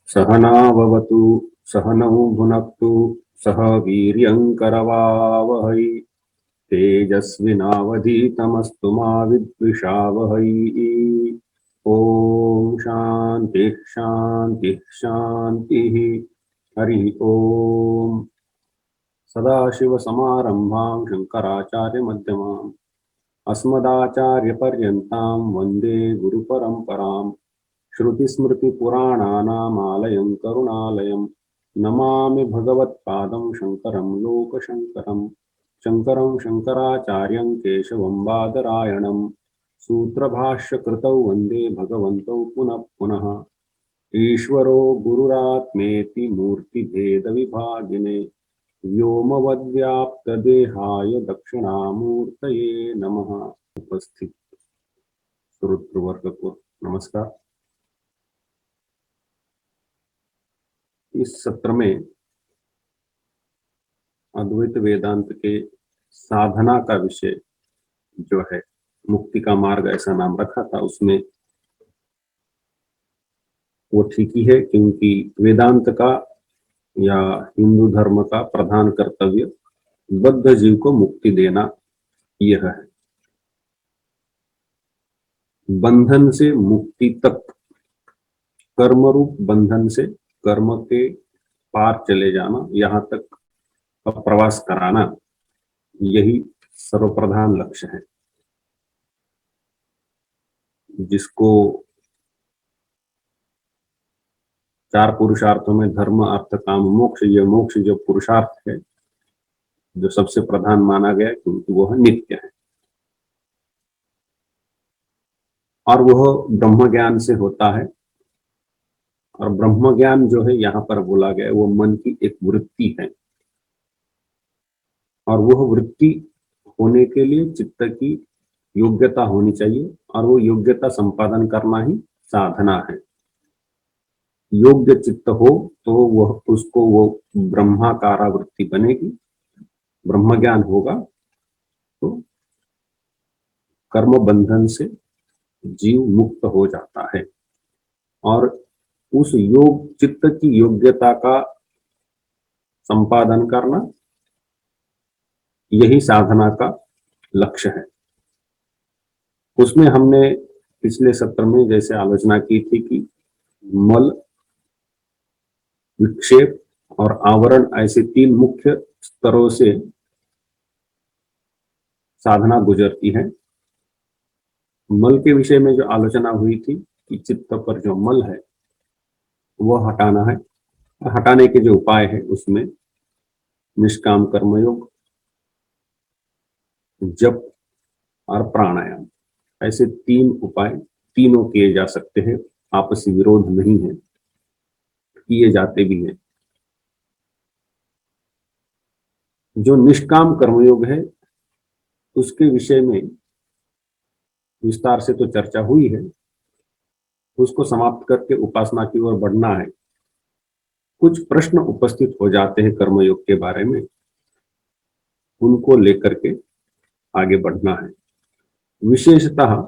सहना भवतु सहनौ भुनक्तु सह वीर्यङ्करवावहै तेजस्विनावधीतमस्तु मा विद्विषावहै। ॐ शान्तिः शान्तिः शान्तिः। हरि ओम। सदाशिवसमारम्भां शङ्कराचार्यमध्यमाम् अस्मदाचार्यपर्यन्तां वन्दे गुरुपरम्पराम्। श्रुतिस्मृतिपुराणानामालयं करुणालयं नमामि भगवत्पादं शङ्करं लोकशङ्करं। शङ्करं शङ्कराचार्यं केशवं बादरायणं सूत्रभाष्यकृतौ वन्दे भगवन्तौ पुनः पुनः। ईश्वरो गुरुरात्मेति मूर्तिभेदविभागिने व्योमवद्व्याप्तदेहाय दक्षिणामूर्तये नमः। उपस्थित श्रोतृवर्ग को नमस्कार। इस सत्र में अद्वैत वेदांत के साधना का विषय जो है, मुक्ति का मार्ग ऐसा नाम रखा था, उसमें वो ठीक ही है, क्योंकि वेदांत का या हिंदू धर्म का प्रधान कर्तव्य बद्ध जीव को मुक्ति देना यह है। बंधन से मुक्ति तक, कर्म रूप बंधन से कर्म के पार चले जाना, यहाँ तक का प्रवास कराना, यही सर्वप्रधान लक्ष्य है। जिसको चार पुरुषार्थों में धर्म अर्थ काम मोक्ष, ये मोक्ष जो पुरुषार्थ है जो सबसे प्रधान माना गया, क्योंकि वह नित्य है और वह ब्रह्म ज्ञान से होता है। और ब्रह्म ज्ञान जो है यहाँ पर बोला गया, वो मन की एक वृत्ति है, और वह वृत्ति होने के लिए चित्त की योग्यता होनी चाहिए, और वो योग्यता संपादन करना ही साधना है। योग्य चित्त हो तो वह उसको वो ब्रह्माकारा वृत्ति बनेगी, ब्रह्म ज्ञान होगा तो कर्म बंधन से जीव मुक्त हो जाता है। और उस योग चित्त की योग्यता का संपादन करना, यही साधना का लक्ष्य है। उसमें हमने पिछले सत्र में जैसे आलोचना की थी कि मल, विक्षेप और आवरण, ऐसे तीन मुख्य स्तरों से साधना गुजरती है। मल के विषय में जो आलोचना हुई थी कि चित्त पर जो मल है वह हटाना है। हटाने के जो उपाय है उसमें निष्काम कर्मयोग, जप और प्राणायाम, ऐसे तीन उपाय तीनों किए जा सकते हैं, आपसी विरोध नहीं है, किए जाते भी हैं। जो निष्काम कर्मयोग है उसके विषय में विस्तार से तो चर्चा हुई है, उसको समाप्त करके उपासना की ओर बढ़ना है। कुछ प्रश्न उपस्थित हो जाते हैं कर्मयोग के बारे में, उनको लेकर के आगे बढ़ना है। विशेषतः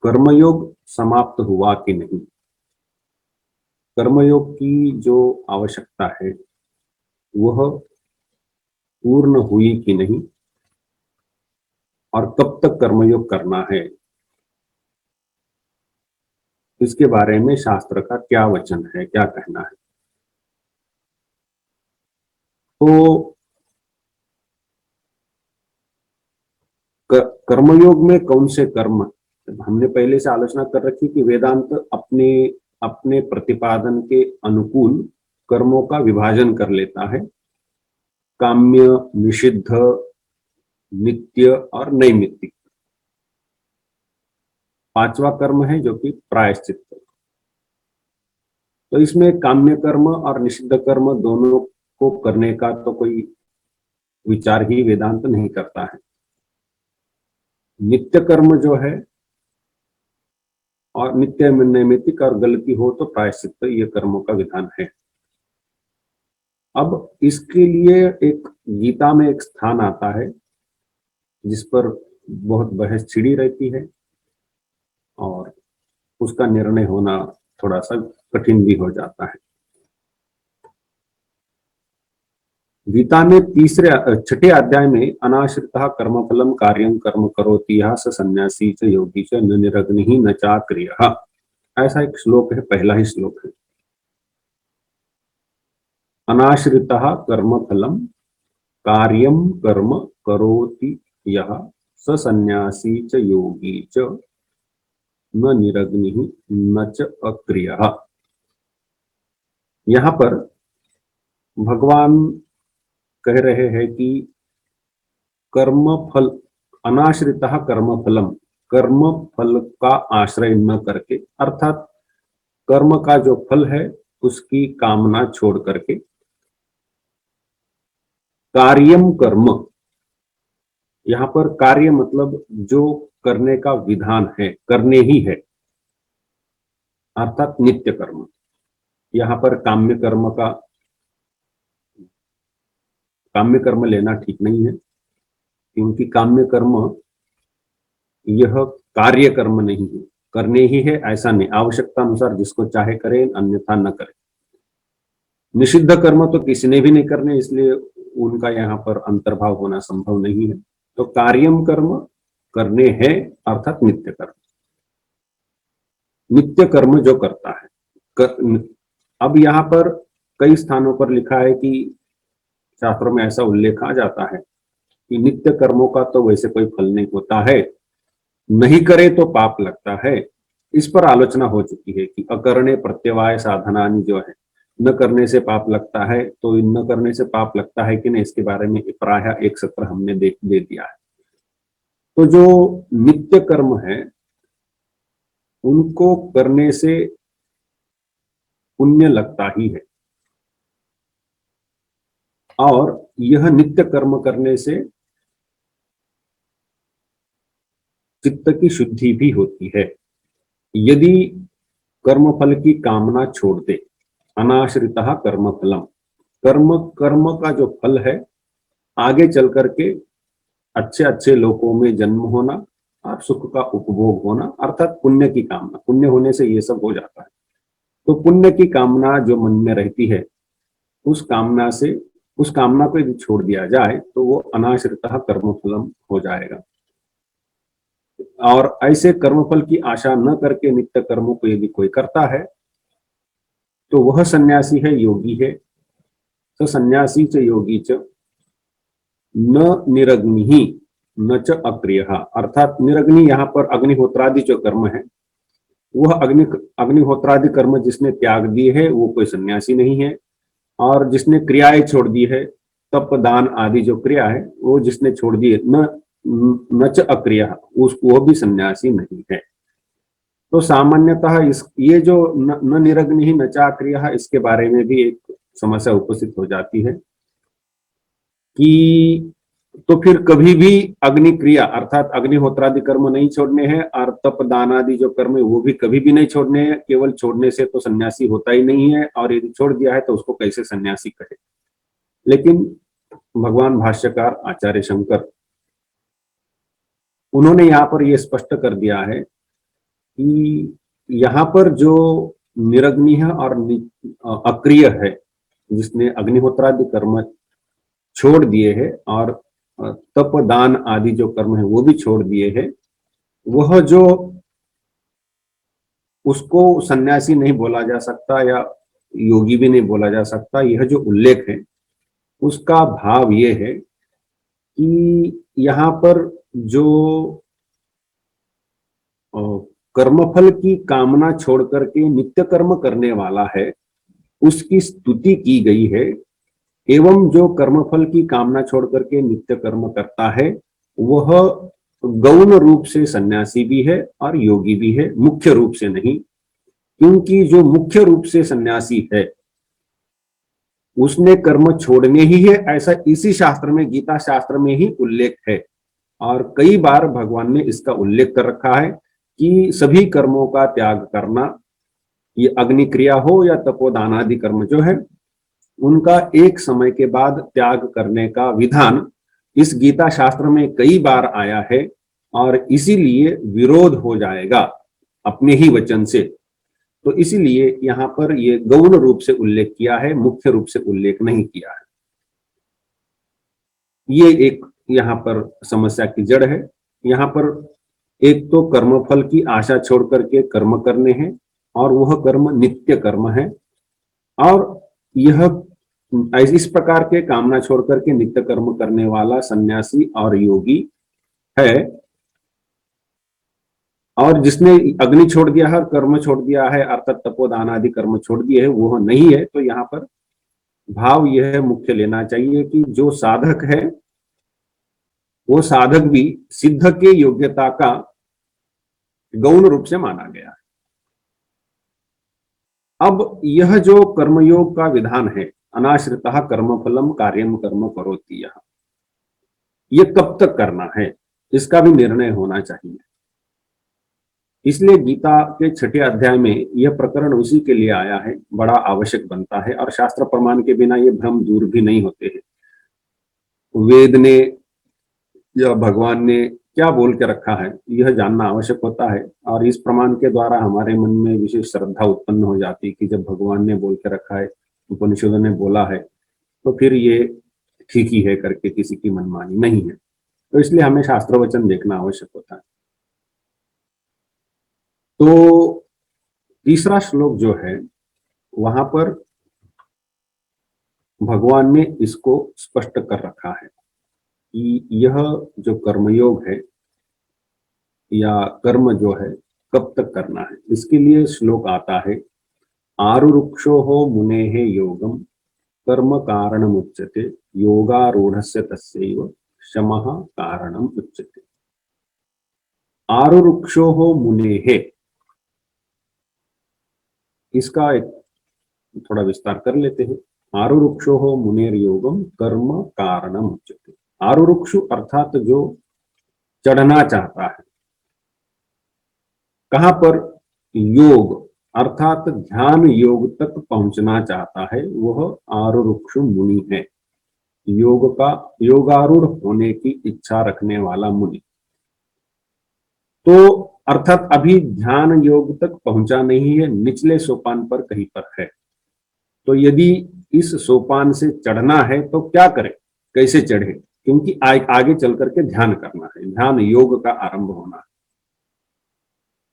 कर्मयोग समाप्त हुआ कि नहीं, कर्मयोग की जो आवश्यकता है वह पूर्ण हुई कि नहीं, और कब तक कर्मयोग करना है, इसके बारे में शास्त्र का क्या वचन है, क्या कहना है। तो कर्मयोग में कौन से कर्म, हमने पहले से आलोचना कर रखी कि वेदांत अपने अपने प्रतिपादन के अनुकूल कर्मों का विभाजन कर लेता है, काम्य, निषिद्ध, नित्य और नैमित्तिक। पांचवा कर्म है जो कि प्रायश्चित। तो इसमें काम्य कर्म और निषिद्ध कर्म दोनों को करने का तो कोई विचार ही वेदांत नहीं करता है। नित्य कर्म जो है, और नित्य नैमित्तिक, और गलती हो तो प्रायश्चित, ये कर्मों का विधान है। अब इसके लिए एक गीता में एक स्थान आता है जिस पर बहुत बहस छिड़ी रहती है, और उसका निर्णय होना थोड़ा सा कठिन भी हो जाता है। गीता में छठे अध्याय में अनाश्रितः कर्मफलम कार्यं कर्म करोति यः स सन्यासी च योगी च न निरग्निः न चाक्रियः, ऐसा एक श्लोक है, पहला ही श्लोक है। अनाश्रितः कर्मफलम कार्यं कर्म करोति यः स सन्यासी च योगी च न निरग्निः न च अक्रियः। यहां पर भगवान कह रहे हैं कि कर्म फल, अनाश्रितः कर्म फलम, कर्म फल का आश्रय न करके, अर्थात कर्म का जो फल है उसकी कामना छोड़ करके, कार्यम कर्म, यहां पर कार्य मतलब जो करने का विधान है, करने ही है, अर्थात नित्य कर्म। यहां पर काम्य कर्म लेना ठीक नहीं है, क्योंकि काम्य कर्म यह कार्य कर्म नहीं है, करने ही है ऐसा नहीं, आवश्यकता अनुसार जिसको चाहे करे, अन्यथा न करे। निषिद्ध कर्म तो किसी ने भी नहीं करने, इसलिए उनका यहाँ पर अंतर्भाव होना संभव नहीं है। तो कार्यम कर्म करने हैं, अर्थात नित्य कर्म, नित्य कर्म जो करता है। अब यहाँ पर कई स्थानों पर लिखा है कि शास्त्रों में ऐसा उल्लेख आ जाता है कि नित्य कर्मों का तो वैसे कोई फल नहीं होता है, नहीं करे तो पाप लगता है। इस पर आलोचना हो चुकी है कि अकरणे प्रत्यवाय साधनानि जो है, न करने से पाप लगता है, तो न करने से पाप लगता है कि नहीं, इसके बारे में प्रायः एक सत्र हमने दे दिया है। तो जो नित्य कर्म है उनको करने से पुण्य लगता ही है, और यह नित्य कर्म करने से चित्त की शुद्धि भी होती है। यदि कर्मफल की कामना छोड़ दे, अनाश्रितः कर्मफलम, कर्म का जो फल है, आगे चल करके अच्छे अच्छे लोकों में जन्म होना और सुख का उपभोग होना, अर्थात पुण्य की कामना, पुण्य होने से ये सब हो जाता है। तो पुण्य की कामना जो मन में रहती है, उस कामना को यदि छोड़ दिया जाए तो वो अनाश्रितः कर्मफलम हो जाएगा। और ऐसे कर्मफल की आशा न करके नित्य कर्मों को यदि कोई करता है तो वह सन्यासी है, योगी है। तो सन्यासी च योगी च न निरग्नि न च अक्रियः, अर्थात निरग्नि यहाँ पर अग्निहोत्रादि जो कर्म है, वह अग्निहोत्रादि कर्म जिसने त्याग दिए है वो कोई सन्यासी नहीं है। और जिसने क्रियाएं छोड़ दी है, तप दान आदि जो क्रिया है वो जिसने छोड़ दी है, न च अक्रियः, वो भी सन्यासी नहीं है। तो सामान्यतः ये जो न निरग्नि न चाक्रियः, इसके बारे में भी एक समस्या उपस्थित हो जाती है कि तो फिर कभी भी अग्नि क्रिया अर्थात अग्निहोत्रादि कर्म नहीं छोड़ने हैं, और तप दान आदि जो कर्म है वो भी कभी भी नहीं छोड़ने हैं। केवल छोड़ने से तो सन्यासी होता ही नहीं है, और यदि छोड़ दिया है तो उसको कैसे सन्यासी कहे। लेकिन भगवान भाष्यकार आचार्य शंकर, उन्होंने यहाँ पर यह स्पष्ट कर दिया है कि यहाँ पर जो निरग्नि है और अक्रिय है, जिसने अग्निहोत्रादि कर्म छोड़ दिए हैं और तप दान आदि जो कर्म है वो भी छोड़ दिए हैं, वह जो, उसको सन्यासी नहीं बोला जा सकता या योगी भी नहीं बोला जा सकता। यह जो उल्लेख है उसका भाव ये है कि यहाँ पर जो कर्मफल की कामना छोड़ करके नित्य कर्म करने वाला है उसकी स्तुति की गई है, एवं जो कर्मफल की कामना छोड़ करके नित्य कर्म करता है वह गौण रूप से सन्यासी भी है और योगी भी है, मुख्य रूप से नहीं। क्योंकि जो मुख्य रूप से सन्यासी है उसने कर्म छोड़ने ही है, ऐसा इसी शास्त्र में, गीता शास्त्र में ही उल्लेख है। और कई बार भगवान ने इसका उल्लेख कर रखा है कि सभी कर्मों का त्याग करना, ये अग्नि क्रिया हो या तपोदान आदि कर्म जो है, उनका एक समय के बाद त्याग करने का विधान इस गीता शास्त्र में कई बार आया है। और इसीलिए विरोध हो जाएगा अपने ही वचन से तो इसीलिए यहाँ पर ये गौण रूप से उल्लेख किया है, मुख्य रूप से उल्लेख नहीं किया है। ये एक यहाँ पर समस्या की जड़ है। यहाँ पर एक तो कर्मफल की आशा छोड़ करके कर्म करने हैं और वह कर्म नित्य कर्म है, और यह इस प्रकार के कामना छोड़ करके नित्य कर्म करने वाला सन्यासी और योगी है, और जिसने अग्नि छोड़ दिया है, कर्म छोड़ दिया है, अर्थात तपोदान आदि कर्म छोड़ दिए है, वो नहीं है। तो यहाँ पर भाव यह मुख्य लेना चाहिए कि जो साधक है वो साधक भी सिद्ध के योग्यता का गौण रूप से माना गया है। अब यह जो कर्मयोग का विधान है, अनाश्रितः कर्मफलम कार्यम कर्म करोति, यह कब तक करना है इसका भी निर्णय होना चाहिए। इसलिए गीता के 6ठे अध्याय में यह प्रकरण उसी के लिए आया है, बड़ा आवश्यक बनता है, और शास्त्र प्रमाण के बिना ये भ्रम दूर भी नहीं होते हैं। वेद ने या भगवान ने क्या बोल के रखा है यह जानना आवश्यक होता है, और इस प्रमाण के द्वारा हमारे मन में विशेष श्रद्धा उत्पन्न हो जाती है कि जब भगवान ने बोल के रखा है, उपनिषदों ने बोला है, तो फिर ये ठीक ही है करके किसी की मनमानी नहीं है। तो इसलिए हमें शास्त्र वचन देखना आवश्यक होता है। तो तीसरा श्लोक जो है वहां पर भगवान ने इसको स्पष्ट कर रखा है कि यह जो कर्मयोग है या कर्म जो है कब तक करना है। इसके लिए श्लोक आता है, आरुरुक्षो हो मुने योगम कर्म कारणम उच्यते योगारूढ़स्य तस्यैव शमः कारणम उच्यते। आरुरुक्षो हो मुने, इसका एक थोड़ा विस्तार कर लेते हैं। आरुरुक्षो हो मुनेर योगम कर्म कारणम उच्यते। आरुरुक्षु अर्थात जो चढ़ना चाहता है, कहां पर? योग अर्थात ध्यान योग तक पहुंचना चाहता है, वह आरुरुक्षु मुनि है। योग का योगारूढ़ होने की इच्छा रखने वाला मुनि। तो अर्थात अभी ध्यान योग तक पहुंचा नहीं है, निचले सोपान पर कहीं पर है। तो यदि इस सोपान से चढ़ना है तो क्या करे, कैसे चढ़े? क्योंकि आगे चल करके ध्यान करना है, ध्यान योग का आरंभ होना है।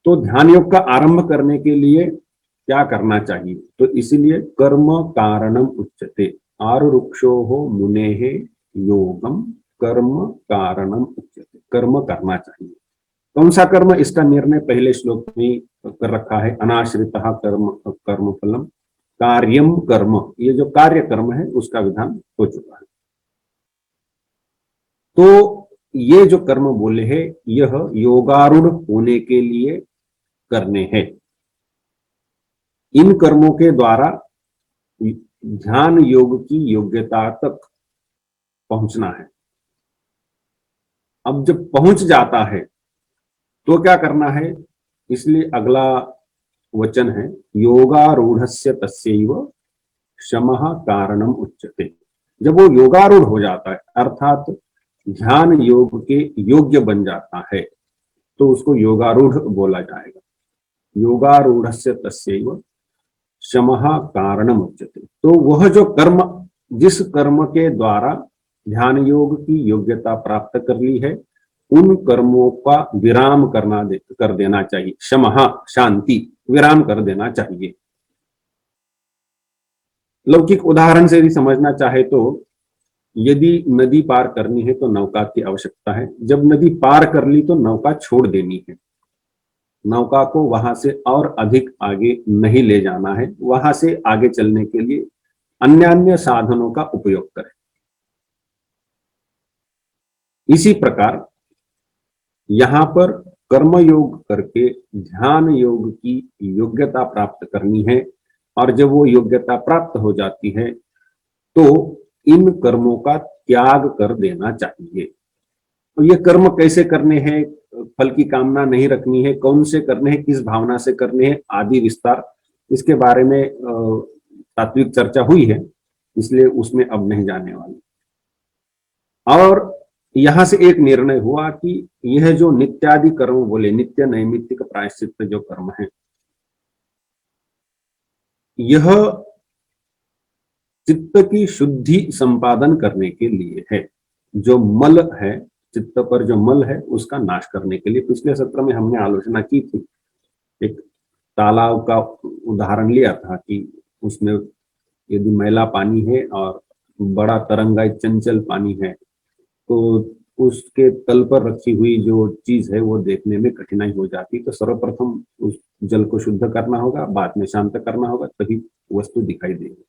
तो ध्यान योग का आरंभ करने के लिए क्या करना चाहिए? तो इसीलिए कर्म कारणम उच्यते। आरुरुक्षो हो मुने योगम कर्म कारणम उच्यते। कर्म करना चाहिए। कौन सा कर्म? इसका निर्णय पहले श्लोक में कर रखा है, अनाश्रितः कर्म कर्म फलम कार्यम कर्म। ये जो कार्य कर्म है उसका विधान हो चुका है। तो ये जो कर्म बोले हैं यह योगारूढ़ होने के लिए करने हैं। इन कर्मों के द्वारा ध्यान योग की योग्यता तक पहुंचना है। अब जब पहुंच जाता है तो क्या करना है? इसलिए अगला वचन है, योगारूढ़स्य तस्यैव शमः कारणम उच्यते। जब वो योगारूढ़ हो जाता है अर्थात ध्यान योग के योग्य बन जाता है तो उसको योगारूढ़ बोला जाएगा। योगारूढ़स्य तस्यैव शमः कारणम उच्यते। तो वह जो कर्म, जिस कर्म के द्वारा ध्यान योग की योग्यता प्राप्त कर ली है, उन कर्मों का विराम कर देना चाहिए। शमः शांति, विराम कर देना चाहिए। लौकिक उदाहरण से भी समझना चाहे तो यदि नदी पार करनी है तो नौका की आवश्यकता है। जब नदी पार कर ली तो नौका छोड़ देनी है। नौका को वहां से और अधिक आगे नहीं ले जाना है, वहां से आगे चलने के लिए अन्य साधनों का उपयोग करें। इसी प्रकार यहां पर कर्म योग करके ध्यान योग की योग्यता प्राप्त करनी है, और जब वो योग्यता प्राप्त हो जाती है तो इन कर्मों का त्याग कर देना चाहिए। तो ये कर्म कैसे करने हैं, फल की कामना नहीं रखनी है, कौन से करने हैं, किस भावना से करने हैं आदि विस्तार, इसके बारे में तात्विक चर्चा हुई है, इसलिए उसमें अब नहीं जाने वाले। और यहां से एक निर्णय हुआ कि यह जो नित्यादि कर्म बोले, नित्य नैमित्तिक प्रायश्चित जो कर्म है, यह चित्त की शुद्धि संपादन करने के लिए है। जो मल है, चित्त पर जो मल है उसका नाश करने के लिए। पिछले सत्र में हमने आलोचना की थी, एक तालाब का उदाहरण लिया था कि उसमें यदि मैला पानी है और बड़ा तरंगाई चंचल पानी है तो उसके तल पर रखी हुई जो चीज है वो देखने में कठिनाई हो जाती। तो सर्वप्रथम उस जल को शुद्ध करना होगा, बाद में शांत करना होगा, तभी वस्तु दिखाई देगी।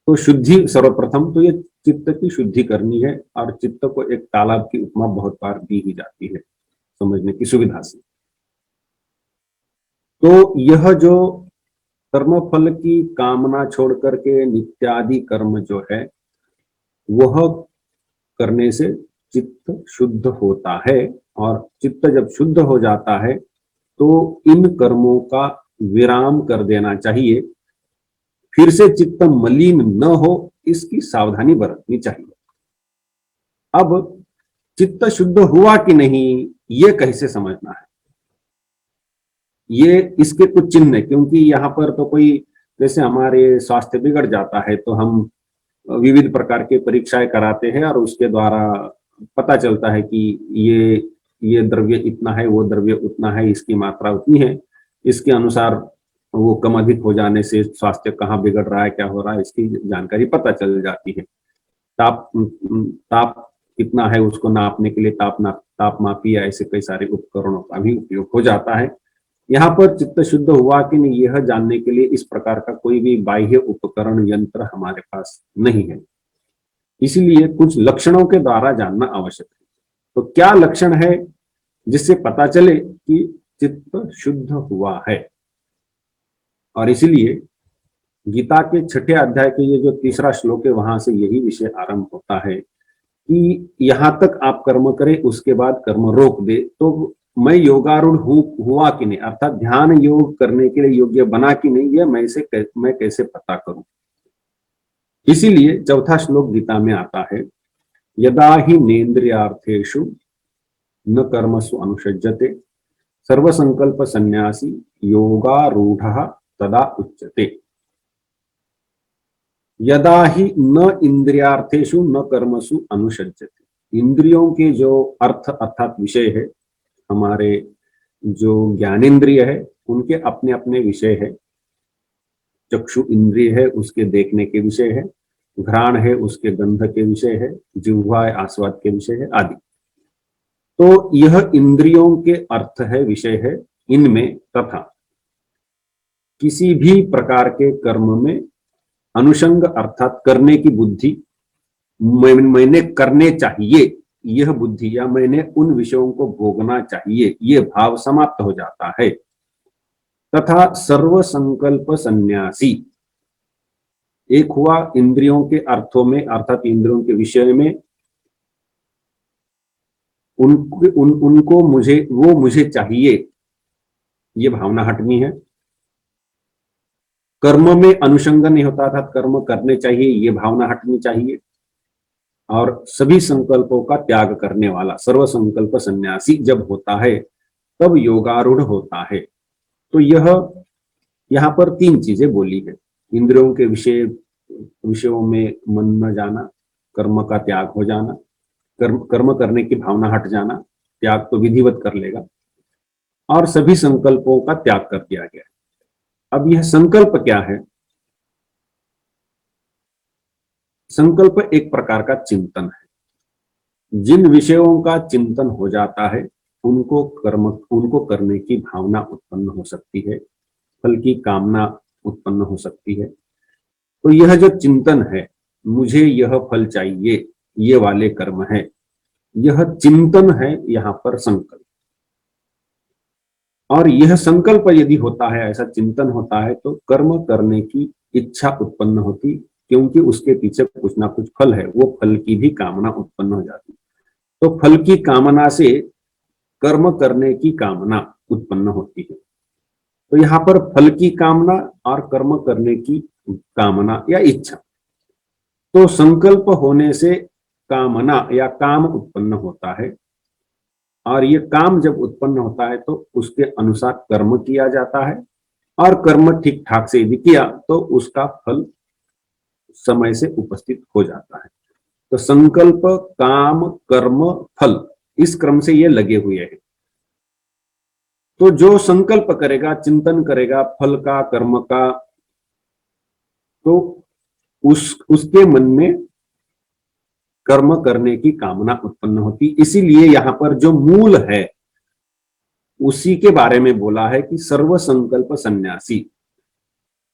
तो शुद्धि सर्वप्रथम तो ये चित्त की शुद्धि करनी है, और चित्त को एक तालाब की उपमा बहुत बार दी ही जाती है समझने की सुविधा से। तो यह जो कर्म फल की कामना छोड़ करके नित्यादि कर्म जो है वह करने से चित्त शुद्ध होता है, और चित्त जब शुद्ध हो जाता है तो इन कर्मों का विराम कर देना चाहिए। फिर से चित्त मलिन न हो इसकी सावधानी बरतनी चाहिए। अब चित्त शुद्ध हुआ कि नहीं ये कैसे समझना है, ये इसके कुछ चिन्ह है। क्योंकि यहाँ पर तो कोई, जैसे हमारे स्वास्थ्य बिगड़ जाता है तो हम विविध प्रकार के परीक्षाएं कराते हैं और उसके द्वारा पता चलता है कि ये द्रव्य इतना है, वो द्रव्य उतना है, इसकी मात्रा उतनी है, इसके अनुसार वो कम अधिक हो जाने से स्वास्थ्य कहाँ बिगड़ रहा है, क्या हो रहा है, इसकी जानकारी पता चल जाती है। ताप ताप कितना है उसको नापने के लिए तापमापी या ऐसे कई सारे उपकरणों का भी उपयोग हो जाता है। यहाँ पर चित्त शुद्ध हुआ कि नहीं यह जानने के लिए इस प्रकार का कोई भी बाह्य उपकरण यंत्र हमारे पास नहीं है, इसीलिए कुछ लक्षणों के द्वारा जानना आवश्यक है। तो क्या लक्षण है जिससे पता चले कि चित्त शुद्ध हुआ है? और इसीलिए गीता के छठे अध्याय के ये जो तीसरा श्लोक है वहां से यही विषय आरंभ होता है कि यहां तक आप कर्म करें उसके बाद कर्म रोक दे तो मैं योगारूढ़ हुआ कि नहीं, अर्थात ध्यान योग करने के लिए योग्य बना कि नहीं, यह मैं कैसे पता करूं। इसीलिए चौथा श्लोक गीता में आता है, यदा ही नेन्द्रियार्थेषु न कर्मसु अनुषज्यते सर्वसंकल्प संन्यासी योगारूढ़ तदा उच्यते। यदा ही न इंद्रियार्थेषु न कर्मसु अनुषज्यते। इंद्रियों के जो अर्थ अर्थात विषय है, हमारे जो ज्ञानेन्द्रिय है उनके अपने अपने विषय है। चक्षु इंद्रिय है उसके देखने के विषय है, घ्राण है उसके गंध के विषय है, जिह्वा आस्वाद के विषय है आदि। तो यह इंद्रियों के अर्थ है, विषय है इनमें। तथा किसी भी प्रकार के कर्म में अनुषंग अर्थात करने की बुद्धि, मैंने करने चाहिए यह बुद्धि, या मैंने उन विषयों को भोगना चाहिए ये भाव समाप्त हो जाता है। तथा सर्व संकल्प सन्यासी, एक हुआ इंद्रियों के अर्थों में अर्थात इंद्रियों के विषय में उनको मुझे चाहिए ये भावना हटनी है। कर्म में अनुषंग नहीं होता था, कर्म करने चाहिए ये भावना हटनी चाहिए। और सभी संकल्पों का त्याग करने वाला सर्व संकल्प सन्यासी जब होता है तब योगारूढ़ होता है। तो यह यहाँ पर तीन चीजें बोली है, इंद्रियों के विषयों में मन न जाना, कर्म का त्याग हो जाना, कर्म करने की भावना हट जाना, त्याग तो विधिवत कर लेगा, और सभी संकल्पों का त्याग कर दिया गया। अब यह संकल्प क्या है? संकल्प एक प्रकार का चिंतन है। जिन विषयों का चिंतन हो जाता है उनको करने की भावना उत्पन्न हो सकती है, फल की कामना उत्पन्न हो सकती है। तो यह जो चिंतन है, मुझे यह फल चाहिए, ये वाले कर्म है, यह चिंतन है यहाँ पर संकल्प। और यह संकल्प यदि होता है, ऐसा चिंतन होता है, तो कर्म करने की इच्छा उत्पन्न होती, क्योंकि उसके पीछे कुछ ना कुछ फल है, वो फल की भी कामना उत्पन्न हो जाती। तो फल की कामना से कर्म करने की कामना उत्पन्न होती है। तो यहाँ पर फल की कामना और कर्म करने की कामना या इच्छा, तो संकल्प होने से कामना या काम उत्पन्न होता है, और ये काम जब उत्पन्न होता है तो उसके अनुसार कर्म किया जाता है, और कर्म ठीक ठाक से यदि किया तो उसका फल समय से उपस्थित हो जाता है। तो संकल्प, काम, कर्म, फल, इस क्रम से ये लगे हुए हैं। तो जो संकल्प करेगा, चिंतन करेगा फल का, कर्म का, तो उसके मन में कर्म करने की कामना उत्पन्न होती। इसीलिए यहां पर जो मूल है उसी के बारे में बोला है कि सर्व संकल्प सन्यासी।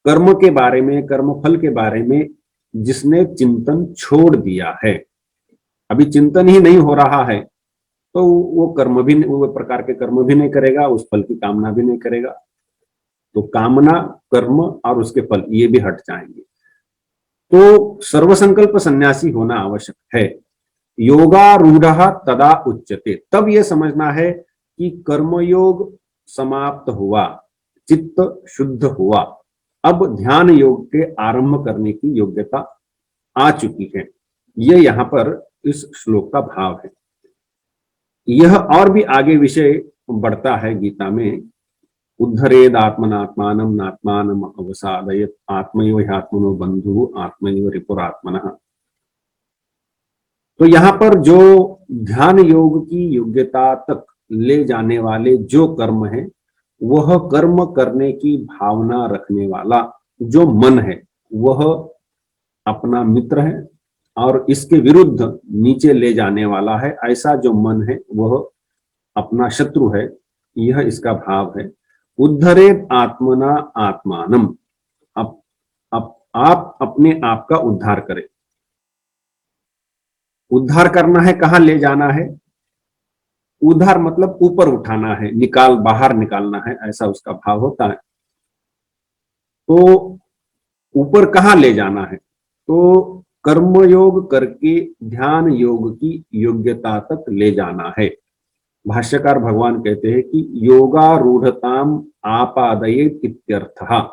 कर्म के बारे में, कर्म फल के बारे में जिसने चिंतन छोड़ दिया है, अभी चिंतन ही नहीं हो रहा है, तो वो कर्म भी, वो प्रकार के कर्म भी नहीं करेगा, उस फल की कामना भी नहीं करेगा। तो कामना, कर्म और उसके फल ये भी हट जाएंगे। तो सर्वसंकल्प सन्यासी होना आवश्यक है। योगारूढ़ तदा उच्यते, तब यह समझना है कि कर्मयोग समाप्त हुआ, चित्त शुद्ध हुआ, अब ध्यान योग के आरंभ करने की योग्यता आ चुकी है। यह यहां पर इस श्लोक का भाव है। यह और भी आगे विषय बढ़ता है गीता में, उद्धरेद आत्मनात्मानं नात्मानं अवसादयेत् आत्मैव ह्यात्मनो बंधु आत्मैव रिपुरात्मनः। तो यहां पर जो ध्यान योग की योग्यता तक ले जाने वाले जो कर्म है, वह कर्म करने की भावना रखने वाला जो मन है वह अपना मित्र है, और इसके विरुद्ध नीचे ले जाने वाला है, ऐसा जो मन है वह अपना शत्रु है। यह इसका भाव है। उद्धरेत आत्मना आत्मानम, आप अपने आप का उद्धार करें। उद्धार करना है, कहां ले जाना है? उद्धार मतलब ऊपर उठाना है, बाहर निकालना है, ऐसा उसका भाव होता है। तो ऊपर कहां ले जाना है? तो कर्म योग करके ध्यान योग की योग्यता तक ले जाना है। भाष्यकार भगवान कहते हैं कि योगारूढ़ताम आपादयेत इत्यर्थः।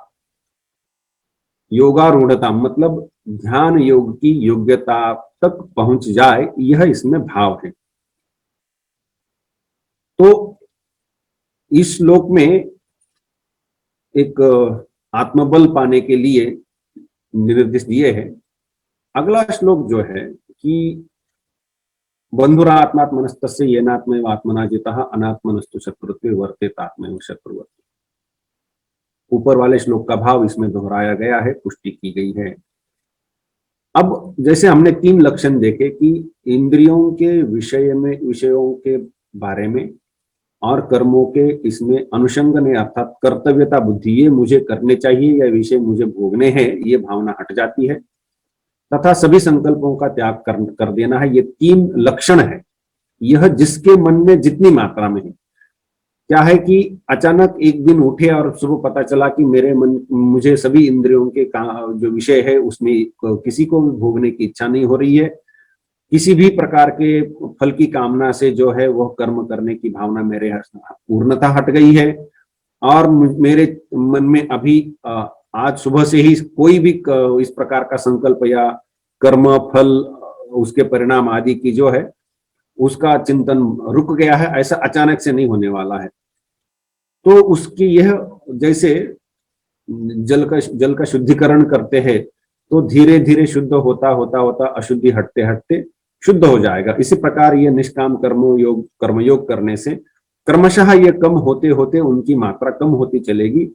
योगारूढ़ता मतलब ध्यान योग की योग्यता तक पहुंच जाए, यह इसमें भाव है। तो इस श्लोक में एक आत्मबल पाने के लिए निर्देश दिए हैं। अगला श्लोक जो है कि बंधुरा आत्मात्मनस्तस्य येनात्मैव आत्मना जितः अनात्मनस्तु शत्रुत्वे वर्तेत आत्मैव शत्रुवत्। ऊपर वाले श्लोक का भाव इसमें दोहराया गया है, पुष्टि की गई है। अब जैसे हमने 3 लक्षण देखे कि इंद्रियों के विषयों के बारे में और कर्मों के इसमें अनुषंगने अर्थात कर्तव्यता बुद्धि, ये मुझे करने चाहिए या विषय मुझे भोगने हैं, ये भावना हट जाती है, तथा सभी संकल्पों का त्याग कर देना है। ये 3 लक्षण है। यह जिसके मन में जितनी मात्रा में है, क्या है कि अचानक एक दिन उठे और सुबह पता चला कि मुझे सभी इंद्रियों के जो विषय है उसमें किसी को भी भोगने की इच्छा नहीं हो रही है, किसी भी प्रकार के फल की कामना से जो है वह कर्म करने की भावना मेरे पूर्णतः हट गई है, और मेरे मन में अभी आज सुबह से ही कोई भी इस प्रकार का संकल्प या कर्म फल उसके परिणाम आदि की जो है उसका चिंतन रुक गया है, ऐसा अचानक से नहीं होने वाला है। तो उसकी यह जैसे जल का शुद्धिकरण करते हैं, तो धीरे धीरे शुद्ध होता होता होता अशुद्धि हटते हटते शुद्ध हो जाएगा। इसी प्रकार ये निष्काम कर्मयोग करने से क्रमशः ये कम होते होते उनकी मात्रा कम होती चलेगी।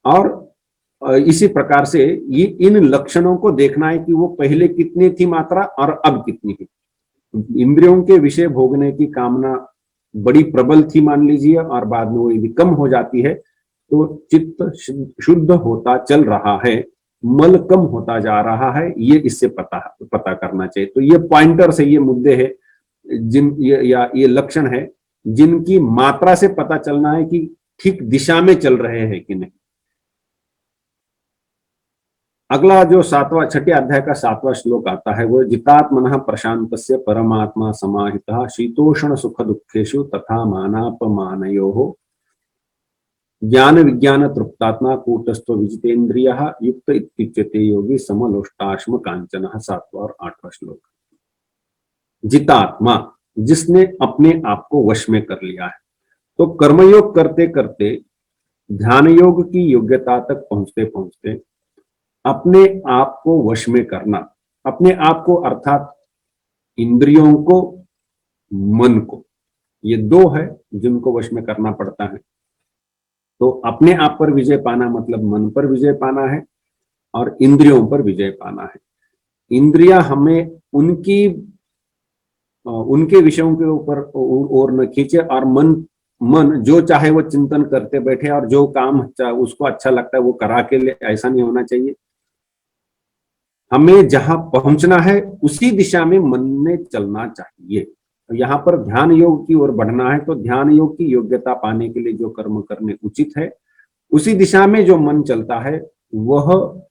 और इसी प्रकार से ये इन लक्षणों को देखना है कि वो पहले कितनी थी मात्रा और अब कितनी है। इंद्रियों के विषय भोगने की कामना बड़ी प्रबल थी मान लीजिए, और बाद में वो यदि कम हो जाती है तो चित्त शुद्ध होता चल रहा है, मल कम होता जा रहा है, ये इससे पता करना चाहिए। तो ये पॉइंटर से ये मुद्दे है ये लक्षण है जिनकी मात्रा से पता चलना है कि ठीक दिशा में चल रहे हैं कि नहीं। अगला जो 6वें अध्याय का 7वां श्लोक आता है वो जितात्मनः प्रशांतस्य परमात्मा समाहितः शीतोष्ण सुख दुखेषु तथा मानापमानयोः ज्ञान विज्ञान तृप्तात्मा कूटस्थो विजितेन्द्रियः युक्त इत्युच्यते योगी समलोष्टाश्म कांचनः। 7वां और 8वां श्लोक। जितात्मा, जिसने अपने आप को वश में कर लिया है। तो कर्मयोग करते करते ध्यान योग की योग्यता तक पहुंचते पहुंचते अपने आप को वश में करना, अपने आप को अर्थात इंद्रियों को, मन को, ये दो है जिनको वश में करना पड़ता है। तो अपने आप पर विजय पाना मतलब मन पर विजय पाना है और इंद्रियों पर विजय पाना है। इंद्रियां हमें उनके विषयों के ऊपर और न खींचे, और मन जो चाहे वो चिंतन करते बैठे और जो काम उसको अच्छा लगता है वो करा के ले, ऐसा नहीं होना चाहिए। हमें जहां पहुंचना है उसी दिशा में मन ने चलना चाहिए। तो यहाँ पर ध्यान योग की ओर बढ़ना है, तो ध्यान योग की योग्यता पाने के लिए जो कर्म करने उचित है उसी दिशा में जो मन चलता है वह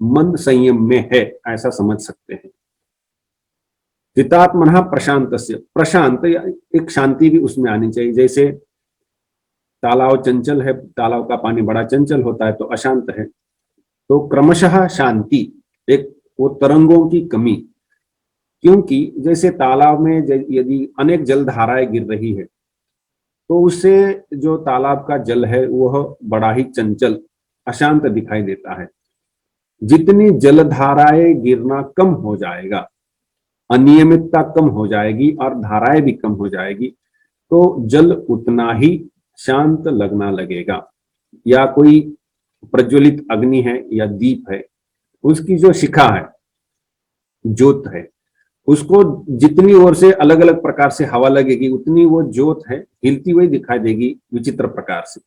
मन संयम में है, ऐसा समझ सकते हैं। चितात्मनः प्रशांतस्य, प्रशांत एक शांति भी उसमें आनी चाहिए। जैसे तालाब चंचल है, तालाब का पानी बड़ा चंचल होता है तो अशांत है, तो क्रमशः शांति, एक वो तरंगों की कमी, क्योंकि जैसे तालाब में यदि अनेक जलधाराएं गिर रही है तो उससे जो तालाब का जल है वह बड़ा ही चंचल अशांत दिखाई देता है। जितनी जलधाराएं गिरना कम हो जाएगा, अनियमितता कम हो जाएगी और धाराएं भी कम हो जाएगी, तो जल उतना ही शांत लगना लगेगा। या कोई प्रज्वलित अग्नि है या दीप है, उसकी जो शिखा है, ज्योत है, उसको जितनी ओर से अलग अलग प्रकार से हवा लगेगी उतनी वो ज्योत है हिलती हुई दिखाई देगी विचित्र प्रकार से।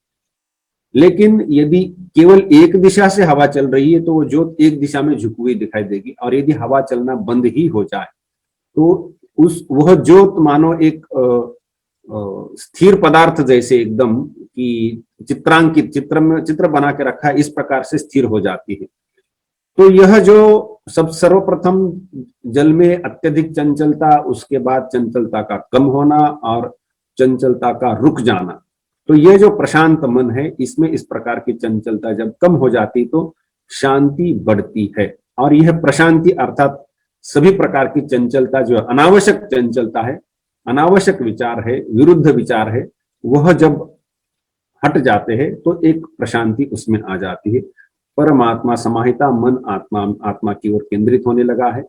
लेकिन यदि केवल एक दिशा से हवा चल रही है तो वो ज्योत एक दिशा में झुकी हुई दिखाई देगी, और यदि हवा चलना बंद ही हो जाए तो वह ज्योत मानो एक स्थिर पदार्थ जैसे एकदम कि चित्रांकित चित्र बना के रखा है इस प्रकार से स्थिर हो जाती है। तो यह जो सर्वप्रथम जल में अत्यधिक चंचलता, उसके बाद चंचलता का कम होना और चंचलता का रुक जाना, तो यह जो प्रशांत मन है इसमें इस प्रकार की चंचलता जब कम हो जाती तो शांति बढ़ती है। और यह प्रशांति अर्थात सभी प्रकार की चंचलता जो अनावश्यक चंचलता है, अनावश्यक विचार है, विरुद्ध विचार है, वह जब हट जाते हैं तो एक प्रशांति उसमें आ जाती है। परमात्मा समाहिता, मन आत्मा की ओर केंद्रित होने लगा है।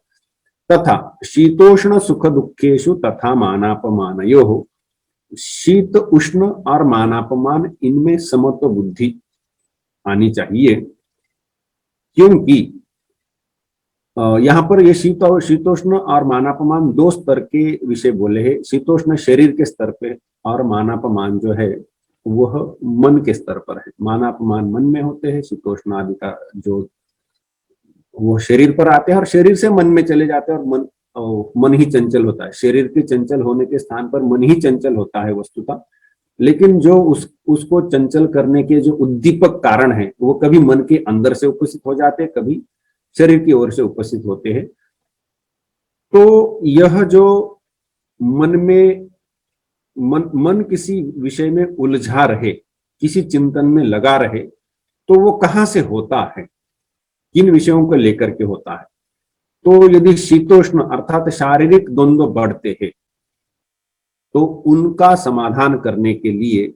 तथा शीतोष्ण सुख दुखेशु तथा मानापमानयोः, शीत उष्ण और मानापमान इनमें समत्व बुद्धि आनी चाहिए, क्योंकि यहाँ पर ये शीतोष्ण और मानापमान दो स्तर के विषय बोले हैं। शीतोष्ण शरीर के स्तर पे और मानापमान जो है वह मन के स्तर पर है। मानापमान मन में होते हैं, शीतोष्ण आदि का जो वो शरीर पर आते हैं और शरीर से मन में चले जाते हैं, और मन ही चंचल होता है। शरीर के चंचल होने के स्थान पर मन ही चंचल होता है वस्तुतः, लेकिन जो उसको चंचल करने के जो उद्दीपक कारण है वो कभी मन के अंदर से उपस्थित हो जाते हैं, कभी शरीर की ओर से उपस्थित होते हैं। तो यह जो मन में मन किसी विषय में उलझा रहे, किसी चिंतन में लगा रहे, तो वो कहां से होता है, किन विषयों को लेकर के होता है। तो यदि शीतोष्ण अर्थात शारीरिक द्वंद्व बढ़ते हैं तो उनका समाधान करने के लिए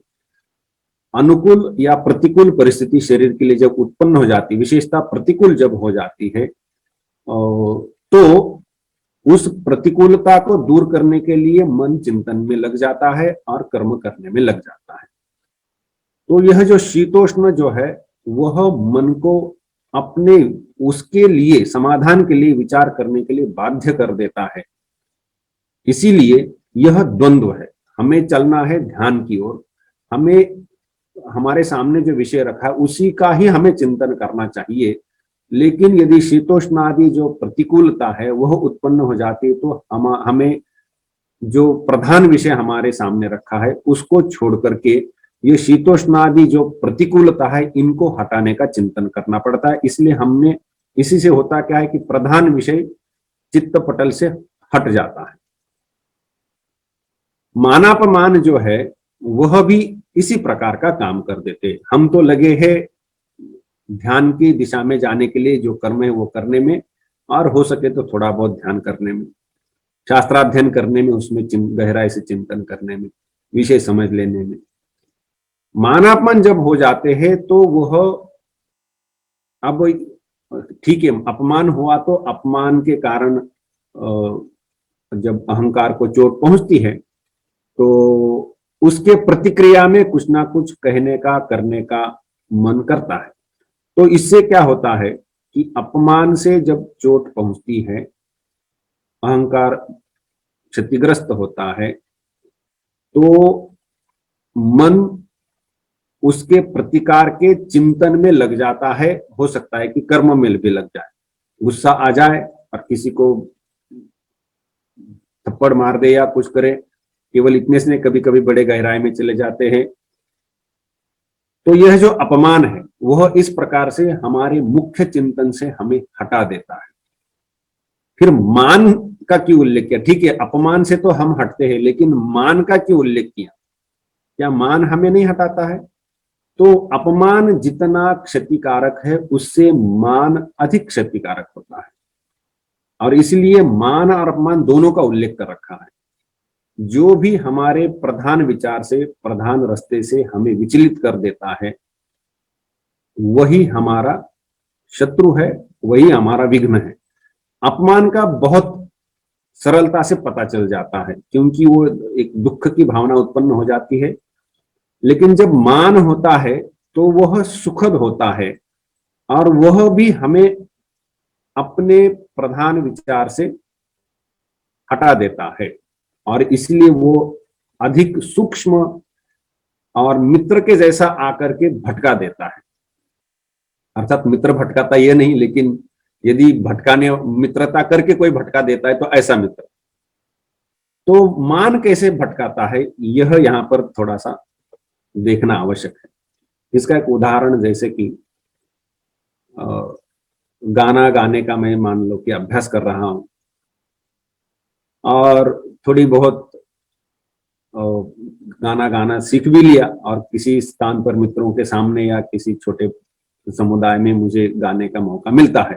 अनुकूल या प्रतिकूल परिस्थिति शरीर के लिए जब उत्पन्न हो जाती, विशेषता प्रतिकूल जब हो जाती है, तो उस प्रतिकूलता को दूर करने के लिए मन चिंतन में लग जाता है और कर्म करने में लग जाता है। तो यह जो शीतोष्ण जो है वह मन को अपने उसके लिए समाधान के लिए विचार करने के लिए बाध्य कर देता है। इसीलिए यह द्वंद्व है। हमें चलना है ध्यान की ओर, हमें हमारे सामने जो विषय रखा है उसी का ही हमें चिंतन करना चाहिए। लेकिन यदि शीतोष्ण आदि जो प्रतिकूलता है वह उत्पन्न हो जाती है तो हमें जो प्रधान विषय हमारे सामने रखा है उसको छोड़ करके ये शीतोष्ण आदि जो प्रतिकूलता है इनको हटाने का चिंतन करना पड़ता है। इसलिए हमने इसी से होता क्या है कि प्रधान विषय चित्त पटल से हट जाता है। मानापमान जो है वह भी इसी प्रकार का काम कर देते। हम तो लगे हैं ध्यान की दिशा में जाने के लिए, जो कर्म है वो करने में, और हो सके तो थोड़ा बहुत ध्यान करने में, शास्त्राध्ययन करने में, उसमें गहराई से चिंतन करने में, विषय समझ लेने में। मान अपमान जब हो जाते हैं तो वह, अब ठीक है, अपमान हुआ तो अपमान के कारण जब अहंकार को चोट पहुंचती है तो उसके प्रतिक्रिया में कुछ ना कुछ कहने का करने का मन करता है। तो इससे क्या होता है कि अपमान से जब चोट पहुंचती है, अहंकार क्षतिग्रस्त होता है, तो मन उसके प्रतिकार के चिंतन में लग जाता है। हो सकता है कि कर्म में भी लग जाए, गुस्सा आ जाए और किसी को थप्पड़ मार दे या कुछ करे, केवल इतने से कभी कभी बड़े गहराई में चले जाते हैं। तो यह जो अपमान है वह इस प्रकार से हमारे मुख्य चिंतन से हमें हटा देता है। फिर मान का क्यों उल्लेख किया? ठीक है, अपमान से तो हम हटते हैं, लेकिन मान का क्यों उल्लेख किया? क्या मान हमें नहीं हटाता है? तो अपमान जितना क्षतिकारक है उससे मान अधिक क्षतिकारक होता है, और इसलिए मान और अपमान दोनों का उल्लेख कर रखा है। जो भी हमारे प्रधान विचार से, प्रधान रास्ते से हमें विचलित कर देता है, वही हमारा शत्रु है, वही हमारा विघ्न है। अपमान का बहुत सरलता से पता चल जाता है, क्योंकि वो एक दुख की भावना उत्पन्न हो जाती है। लेकिन जब मान होता है तो वह सुखद होता है, और वह भी हमें अपने प्रधान विचार से हटा देता है, और इसलिए वो अधिक सूक्ष्म और मित्र के जैसा आकर के भटका देता है। अर्थात मित्र भटकाता ये नहीं, लेकिन यदि भटकाने, मित्रता करके कोई भटका देता है तो ऐसा मित्र। तो मान कैसे भटकाता है, यह यहां पर थोड़ा सा देखना आवश्यक है। इसका एक उदाहरण, जैसे कि गाना गाने का मैं मान लो कि अभ्यास कर रहा हूं, और थोड़ी बहुत गाना गाना सीख भी लिया, और किसी स्थान पर मित्रों के सामने या किसी छोटे समुदाय में मुझे गाने का मौका मिलता है,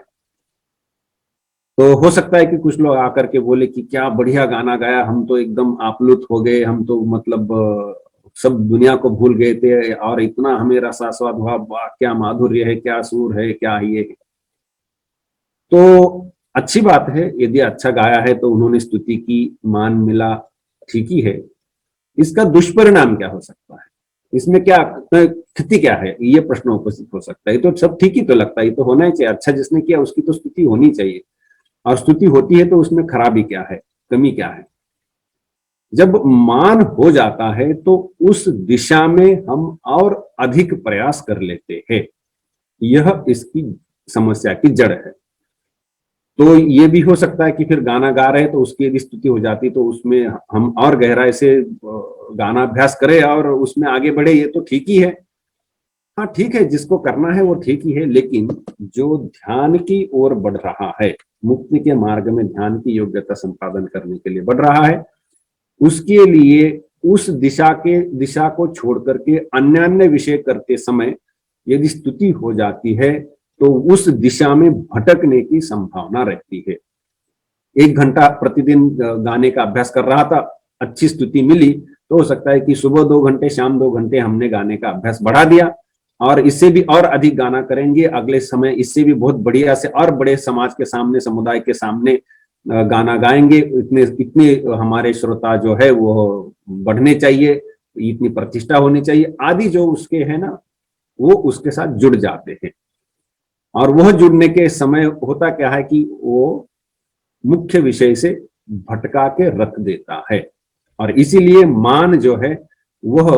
तो हो सकता है कि कुछ लोग आकर के बोले कि क्या बढ़िया गाना गाया, हम तो एकदम आप्लुत हो गए, हम तो मतलब सब दुनिया को भूल गए थे, और इतना हमें रसास्वाद हुआ, वाह क्या माधुर्य है, क्या सुर है, क्या ये है। तो अच्छी बात है, यदि अच्छा गाया है तो उन्होंने स्तुति की, मान मिला, ठीक ही है। इसका दुष्परिणाम क्या हो सकता है, इसमें क्या क्षति क्या है, ये प्रश्न उपस्थित हो सकता है। तो सब ठीक ही तो लगता है, तो होना ही चाहिए, अच्छा जिसने किया उसकी तो स्तुति होनी चाहिए, और स्तुति होती है तो उसमें खराबी क्या है, कमी क्या है? जब मान हो जाता है तो उस दिशा में हम और अधिक प्रयास कर लेते हैं, यह इसकी समस्या की जड़ है। तो ये भी हो सकता है कि फिर गाना गा रहे हैं तो उसकी यदि स्तुति हो जाती तो उसमें हम और गहराई से गाना अभ्यास करें और उसमें आगे बढ़े, ये तो ठीक ही है। हाँ ठीक है, जिसको करना है वो ठीक ही है, लेकिन जो ध्यान की ओर बढ़ रहा है, मुक्ति के मार्ग में ध्यान की योग्यता संपादन करने के लिए बढ़ रहा है, उसके लिए उस दिशा को छोड़ करके अन्य विषय करते समय यदि स्तुति हो जाती है तो उस दिशा में भटकने की संभावना रहती है। 1 घंटा प्रतिदिन गाने का अभ्यास कर रहा था, अच्छी स्तुति मिली, तो हो सकता है कि सुबह 2 घंटे, शाम 2 घंटे हमने गाने का अभ्यास बढ़ा दिया, और इससे भी और अधिक गाना करेंगे अगले समय, इससे भी बहुत बढ़िया से और बड़े समाज के सामने, समुदाय के सामने गाना गाएंगे, इतने इतने हमारे श्रोता जो है वो बढ़ने चाहिए, इतनी प्रतिष्ठा होनी चाहिए आदि, जो उसके है ना, वो उसके साथ जुड़ जाते हैं। और वह जुड़ने के समय होता क्या है कि वो मुख्य विषय से भटका के रख देता है, और इसीलिए मान जो है वह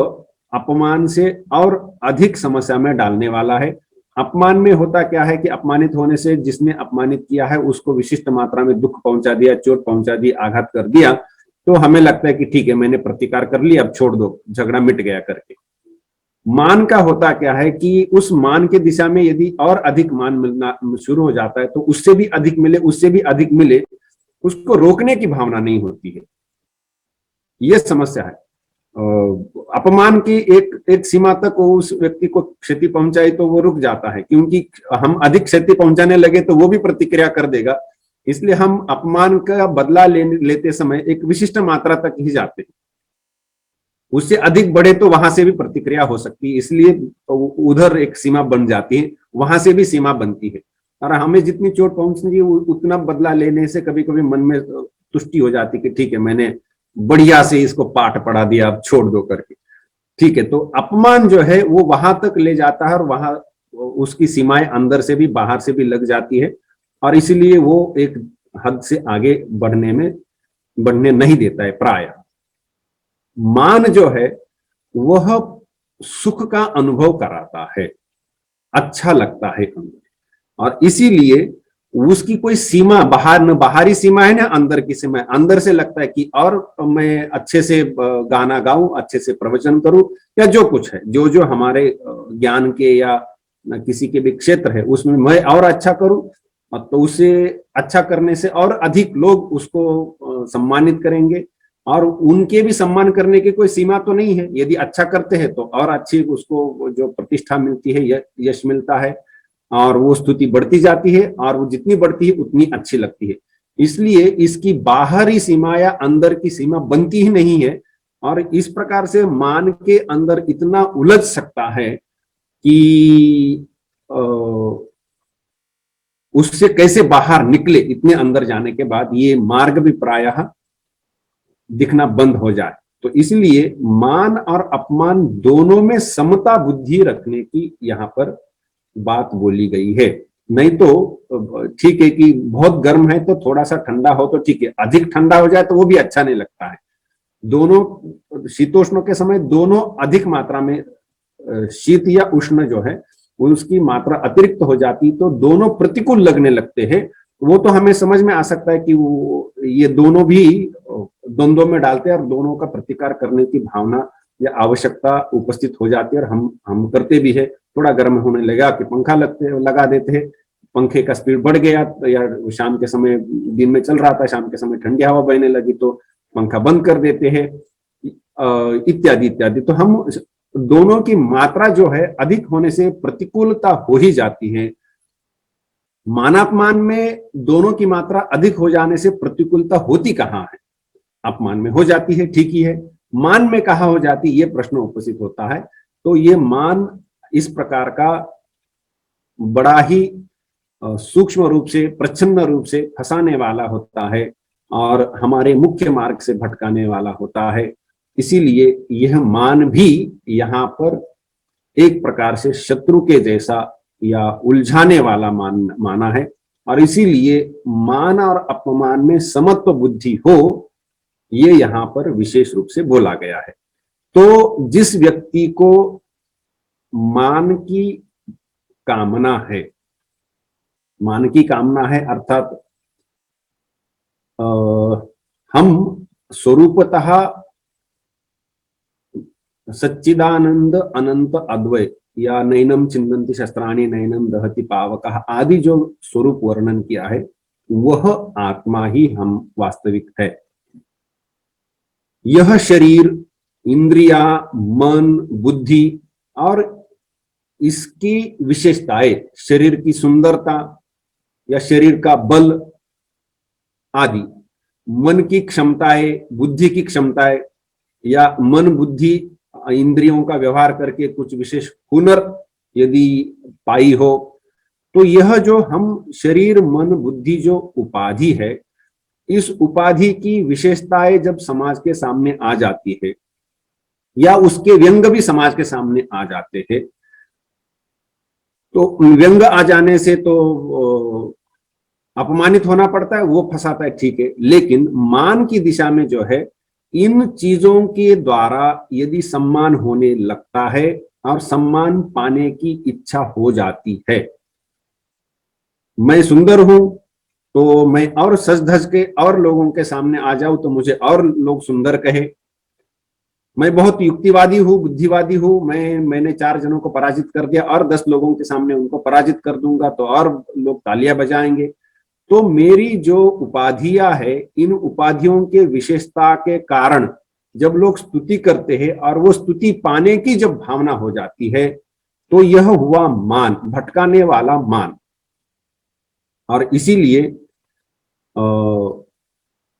अपमान से और अधिक समस्या में डालने वाला है। अपमान में होता क्या है कि अपमानित होने से जिसने अपमानित किया है उसको विशिष्ट मात्रा में दुख पहुंचा दिया, चोट पहुंचा दी, आघात कर दिया, तो हमें लगता है कि ठीक है, मैंने प्रतिकार कर लिया, अब छोड़ दो, झगड़ा मिट गया करके। मान का होता क्या है कि उस मान के दिशा में यदि और अधिक मान मिलना शुरू हो जाता है तो उससे भी अधिक मिले, उससे भी अधिक मिले, उसको रोकने की भावना नहीं होती है। यह समस्या है। अपमान की एक सीमा तक वो उस व्यक्ति को क्षति पहुंचाई तो वो रुक जाता है, क्योंकि हम अधिक क्षति पहुंचाने लगे तो वो भी प्रतिक्रिया कर देगा। इसलिए हम अपमान का बदला लेते समय एक विशिष्ट मात्रा तक ही जाते हैं। उससे अधिक बढ़े तो वहां से भी प्रतिक्रिया हो सकती है, इसलिए उधर एक सीमा बन जाती है, वहां से भी सीमा बनती है। और हमें जितनी चोट पहुंचनी उतना बदला लेने से कभी कभी मन में तुष्टि हो जाती कि ठीक है, मैंने बढ़िया से इसको पाठ पढ़ा दिया, अब छोड़ दो करके। ठीक है, तो अपमान जो है वो वहां तक ले जाता है और वहां उसकी सीमाएं अंदर से भी बाहर से भी लग जाती है, और इसीलिए वो एक हद से आगे बढ़ने नहीं देता है प्राय। मान जो है वह सुख का अनुभव कराता है, अच्छा लगता है अंदर, और इसीलिए उसकी कोई सीमा बाहर न बाहरी सीमा है ना अंदर की सीमा है। अंदर से लगता है कि और मैं अच्छे से गाना गाऊं, अच्छे से प्रवचन करूं, या जो कुछ है, जो जो हमारे ज्ञान के या किसी के भी क्षेत्र है उसमें मैं और अच्छा करूं, तो उसे अच्छा करने से और अधिक लोग उसको सम्मानित करेंगे, और उनके भी सम्मान करने की कोई सीमा तो नहीं है। यदि अच्छा करते हैं तो और अच्छी उसको जो प्रतिष्ठा मिलती है, यश मिलता है, और वो स्तुति बढ़ती जाती है, और वो जितनी बढ़ती है उतनी अच्छी लगती है। इसलिए इसकी बाहरी सीमा या अंदर की सीमा बनती ही नहीं है, और इस प्रकार से मान के अंदर इतना उलझ सकता है कि उससे कैसे बाहर निकले, इतने अंदर जाने के बाद ये मार्ग भी प्रायः दिखना बंद हो जाए। तो इसलिए मान और अपमान दोनों में समता बुद्धि रखने की यहाँ पर बात बोली गई है। नहीं तो ठीक है कि बहुत गर्म है तो थोड़ा सा ठंडा हो तो ठीक है, अधिक ठंडा हो जाए तो वो भी अच्छा नहीं लगता है। दोनों शीतोष्ण के समय दोनों अधिक मात्रा में शीत या उष्ण जो है उसकी मात्रा अतिरिक्त हो जाती तो दोनों प्रतिकूल लगने लगते हैं। वो तो हमें समझ में आ सकता है कि वो ये दोनों भी द्वंद्व में डालते हैं और दोनों का प्रतिकार करने की भावना या आवश्यकता उपस्थित हो जाती है, और हम करते भी है। थोड़ा गर्म होने लगा कि पंखा लगा देते हैं, पंखे का स्पीड बढ़ गया, या शाम के समय दिन में चल रहा था, शाम के समय ठंडी हवा बहने लगी तो पंखा बंद कर देते हैं, इत्यादि इत्यादि। तो हम दोनों की मात्रा जो है अधिक होने से प्रतिकूलता हो ही जाती है। मानापमान में दोनों की मात्रा अधिक हो जाने से प्रतिकूलता होती कहां है? अपमान में हो जाती है, ठीक ही है, मान में कहां हो जाती, ये प्रश्न उपस्थित होता है। तो ये मान इस प्रकार का बड़ा ही सूक्ष्म रूप से, प्रच्छन्न रूप से फंसाने वाला होता है और हमारे मुख्य मार्ग से भटकाने वाला होता है। इसीलिए यह मान भी यहाँ पर एक प्रकार से शत्रु के जैसा या उलझाने वाला माना है, और इसीलिए मान और अपमान में समत्व बुद्धि हो, ये यहाँ पर विशेष रूप से बोला गया है। तो जिस व्यक्ति को मान की कामना है, मान की कामना है अर्थात हम स्वरूपतः सच्चिदानंद अनंत अद्वय या नैनम चिन्नन्ति शस्त्राणि नैनम दहति पावकः आदि जो स्वरूप वर्णन किया है, वह आत्मा ही हम वास्तविक है। यह शरीर, इंद्रिया, मन, बुद्धि और इसकी विशेषताएं, शरीर की सुंदरता या शरीर का बल आदि, मन की क्षमताएं, बुद्धि की क्षमताएं, या मन बुद्धि इंद्रियों का व्यवहार करके कुछ विशेष हुनर यदि पाई हो, तो यह जो हम शरीर मन बुद्धि जो उपाधि है, इस उपाधि की विशेषताएं जब समाज के सामने आ जाती है या उसके व्यंग भी समाज के सामने आ जाते हैं, तो व्यंग आ जाने से तो अपमानित होना पड़ता है, वो फंसाता है, ठीक है। लेकिन मान की दिशा में जो है, इन चीजों के द्वारा यदि सम्मान होने लगता है और सम्मान पाने की इच्छा हो जाती है, मैं सुंदर हूं तो मैं और सज धज के और लोगों के सामने आ जाऊं तो मुझे और लोग सुंदर कहे, मैं बहुत युक्तिवादी हूं, बुद्धिवादी हूं, मैंने 4 जनों को पराजित कर दिया और 10 लोगों के सामने उनको पराजित कर दूंगा तो और लोग तालियां बजाएंगे। तो मेरी जो उपाधियां है, इन उपाधियों के विशेषता के कारण जब लोग स्तुति करते हैं और वो स्तुति पाने की जब भावना हो जाती है, तो यह हुआ मान, भटकाने वाला मान। और इसीलिए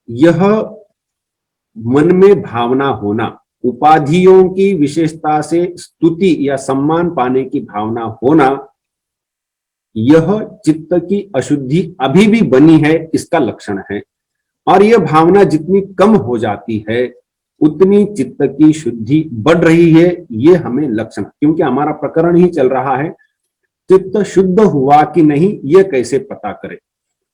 यह मन में भावना होना, उपाधियों की विशेषता से स्तुति या सम्मान पाने की भावना होना, यह चित्त की अशुद्धि अभी भी बनी है इसका लक्षण है। और यह भावना जितनी कम हो जाती है उतनी चित्त की शुद्धि बढ़ रही है, ये हमें लक्षण, क्योंकि हमारा प्रकरण ही चल रहा है चित्त शुद्ध हुआ कि नहीं ये कैसे पता करें।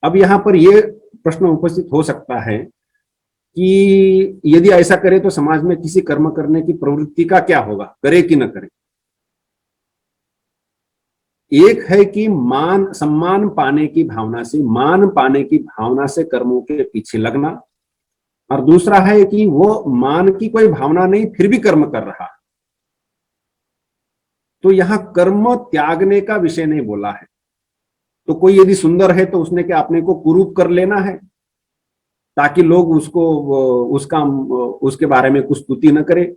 अब यहां पर यह प्रश्न उपस्थित हो सकता है कि यदि ऐसा करे तो समाज में किसी कर्म करने की प्रवृत्ति का क्या होगा, करे कि न करे। एक है कि मान सम्मान पाने की भावना से, मान पाने की भावना से कर्मों के पीछे लगना, और दूसरा है कि वो मान की कोई भावना नहीं फिर भी कर्म कर रहा। तो यहां कर्म त्यागने का विषय नहीं बोला है। तो कोई यदि सुंदर है तो उसने क्या अपने को कुरूप कर लेना है ताकि लोग उसको उसका उसके बारे में कुछ स्तुति न करे,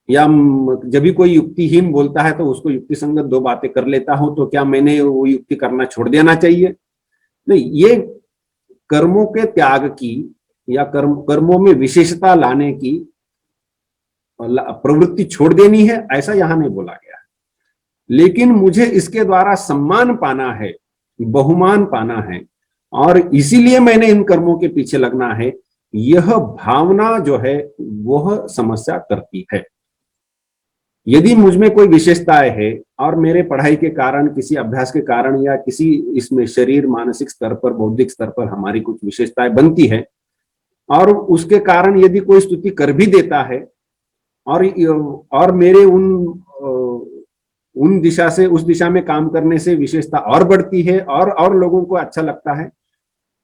या जब भी कोई युक्तिहीन बोलता है तो उसको युक्ति संगत दो बातें कर लेता हूं तो क्या मैंने वो युक्ति करना छोड़ देना चाहिए? नहीं, ये कर्मों के त्याग की या कर्मों में विशेषता लाने की प्रवृत्ति छोड़ देनी है, ऐसा यहां नहीं बोला गया है। लेकिन मुझे इसके द्वारा सम्मान पाना है, बहुमान पाना है, और इसीलिए मैंने इन कर्मों के पीछे लगना है, यह भावना जो है वह समस्या करती है। यदि मुझ में कोई विशेषताएं है और मेरे पढ़ाई के कारण, किसी अभ्यास के कारण, या किसी इसमें शरीर मानसिक स्तर पर, बौद्धिक स्तर पर हमारी कुछ विशेषताएं बनती है, और उसके कारण यदि कोई स्तुति कर भी देता है और मेरे उन दिशा से उस दिशा में काम करने से विशेषता और बढ़ती है और लोगों को अच्छा लगता है,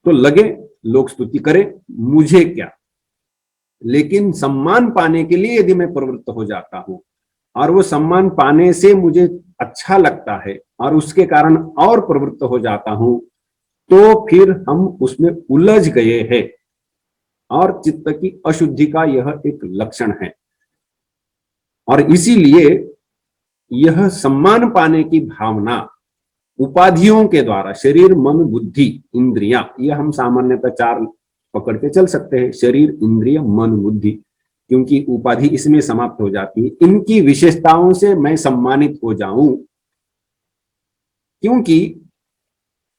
तो लगे लोग स्तुति करें, मुझे क्या। लेकिन सम्मान पाने के लिए यदि मैं प्रवृत्त हो जाता हूं और वो सम्मान पाने से मुझे अच्छा लगता है और उसके कारण और प्रवृत्त हो जाता हूं, तो फिर हम उसमें उलझ गए हैं, और चित्त की अशुद्धि का यह एक लक्षण है। और इसीलिए यह सम्मान पाने की भावना उपाधियों के द्वारा, शरीर मन बुद्धि इंद्रियां, यह हम सामान्यतः चार पकड़ के चल सकते हैं, शरीर इंद्रिय मन बुद्धि, क्योंकि उपाधि इसमें समाप्त हो जाती है। इनकी विशेषताओं से मैं सम्मानित हो जाऊं, क्योंकि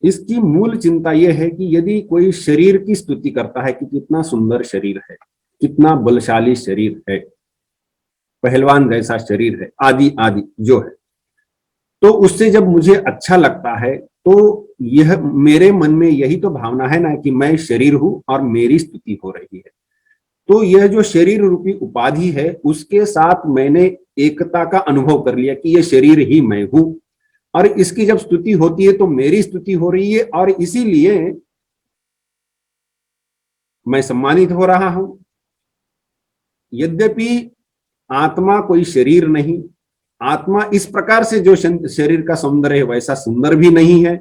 इसकी मूल चिंता यह है कि यदि कोई शरीर की स्तुति करता है कि कितना सुंदर शरीर है, कितना बलशाली शरीर है, पहलवान जैसा शरीर है, आदि आदि जो है, तो उससे जब मुझे अच्छा लगता है तो यह मेरे मन में यही तो भावना है ना कि मैं शरीर हूं और मेरी स्तुति हो रही है। तो यह जो शरीर रूपी उपाधि है उसके साथ मैंने एकता का अनुभव कर लिया कि यह शरीर ही मैं हूं, और इसकी जब स्तुति होती है तो मेरी स्तुति हो रही है, और इसीलिए मैं सम्मानित हो रहा हूं। यद्यपि आत्मा कोई शरीर नहीं, आत्मा इस प्रकार से जो शरीर का सौंदर्य है वैसा सुंदर भी नहीं है।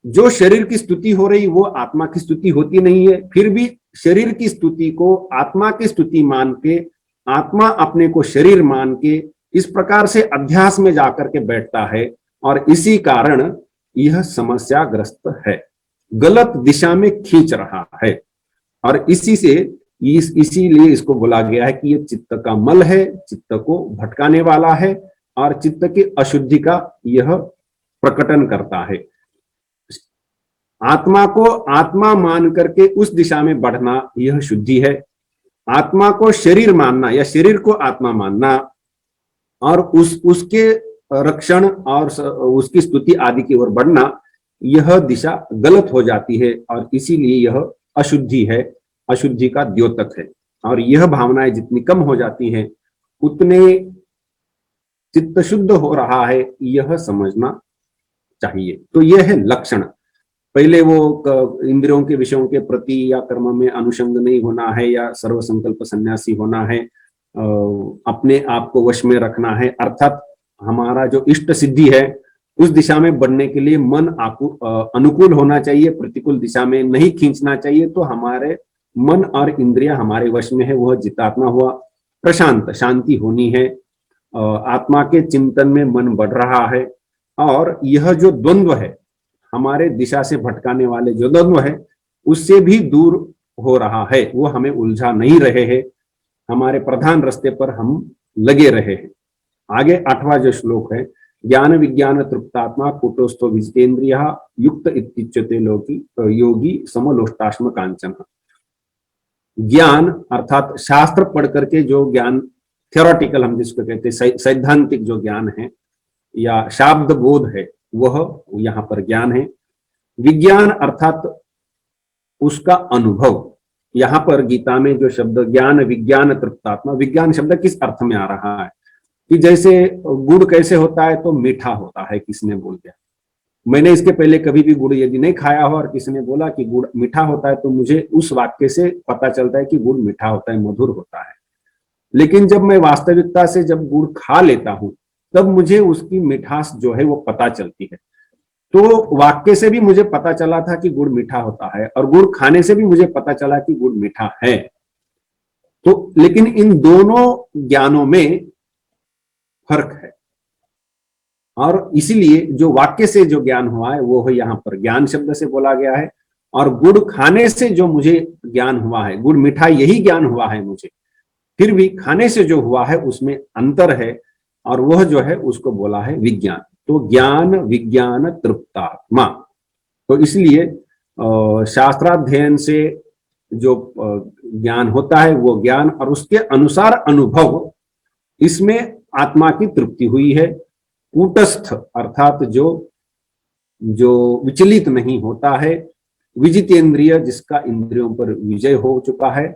जो शरीर की स्तुति हो रही वो आत्मा की स्तुति होती नहीं है, फिर भी शरीर की स्तुति को आत्मा की स्तुति मान के, आत्मा अपने को शरीर मान के इस प्रकार से अध्यास में जाकर के बैठता है, और इसी कारण यह समस्याग्रस्त है, गलत दिशा में खींच रहा है। और इसीलिए इसको बोला गया है कि यह चित्त का मल है, चित्त को भटकाने वाला है, और चित्त की अशुद्धि का यह प्रकटन करता है। आत्मा को आत्मा मान करके उस दिशा में बढ़ना यह शुद्धि है। आत्मा को शरीर मानना या शरीर को आत्मा मानना और उसके रक्षण और उसकी स्तुति आदि की ओर बढ़ना, यह दिशा गलत हो जाती है, और इसीलिए यह अशुद्धि है, अशुद्धि का द्योतक है। और यह भावनाएं जितनी कम हो जाती हैं उतने चित्त शुद्ध हो रहा है, यह समझना चाहिए। तो यह है लक्षण। पहले वो इंद्रियों के विषयों के प्रति या कर्म में अनुषंग नहीं होना है, या सर्व संकल्प सन्यासी होना है, अपने आप को वश में रखना है, अर्थात हमारा जो इष्ट सिद्धि है उस दिशा में बढ़ने के लिए मन अनुकूल होना चाहिए, प्रतिकूल दिशा में नहीं खींचना चाहिए। तो हमारे मन और इंद्रियां हमारे वश में है, वह जितात्मा हुआ, प्रशांत शांति होनी है, आत्मा के चिंतन में मन बढ़ रहा है, और यह जो द्वंद्व है, हमारे दिशा से भटकाने वाले जो द्वंद्व है, उससे भी दूर हो रहा है, वो हमें उलझा नहीं रहे हैं। हमारे प्रधान रास्ते पर हम लगे रहे हैं। आगे 8वां जो श्लोक है, ज्ञान विज्ञान तृप्तात्मा कुटस्थो विजितेन्द्रिय युक्त इत्युच्यते योगी समलोष्टाश्म कांचन। ज्ञान अर्थात शास्त्र पढ़ करके जो ज्ञान, थ्योरेटिकल हम जिसको कहते हैं, सैद्धांतिक जो ज्ञान है या शाब्द बोध है, वह यहाँ पर ज्ञान है। विज्ञान अर्थात उसका अनुभव। यहाँ पर गीता में जो शब्द ज्ञान विज्ञान तृप्तात्मा, विज्ञान शब्द किस अर्थ में आ रहा है कि जैसे गुड़ कैसे होता है तो मीठा होता है, किसने बोल दिया। मैंने इसके पहले कभी भी गुड़ यदि नहीं खाया हो और किसी ने बोला कि गुड़ मीठा होता है तो मुझे उस वाक्य से पता चलता है कि गुड़ मीठा होता है, मधुर होता है। लेकिन जब मैं वास्तविकता से जब गुड़ खा लेता हूं तब मुझे उसकी मिठास जो है वो पता चलती है। तो वाक्य से भी मुझे पता चला था कि गुड़ मीठा होता है और गुड़ खाने से भी मुझे पता चला कि गुड़ मीठा है। तो लेकिन इन दोनों ज्ञानों में फर्क है और इसीलिए जो वाक्य से जो ज्ञान हुआ है वो यहाँ पर ज्ञान शब्द से बोला गया है। और गुड़ खाने से जो मुझे ज्ञान हुआ है, गुड़ मीठा यही ज्ञान हुआ है मुझे, फिर भी खाने से जो हुआ है उसमें अंतर है और वह जो है उसको बोला है विज्ञान। तो ज्ञान विज्ञान तृप्तात्मा। तो इसलिए शास्त्राध्ययन से जो ज्ञान होता है वो ज्ञान और उसके अनुसार अनुभव, इसमें आत्मा की तृप्ति हुई है। कूटस्थ अर्थात जो विचलित नहीं होता है, विजितेंद्रिय जिसका इंद्रियों पर विजय हो चुका है,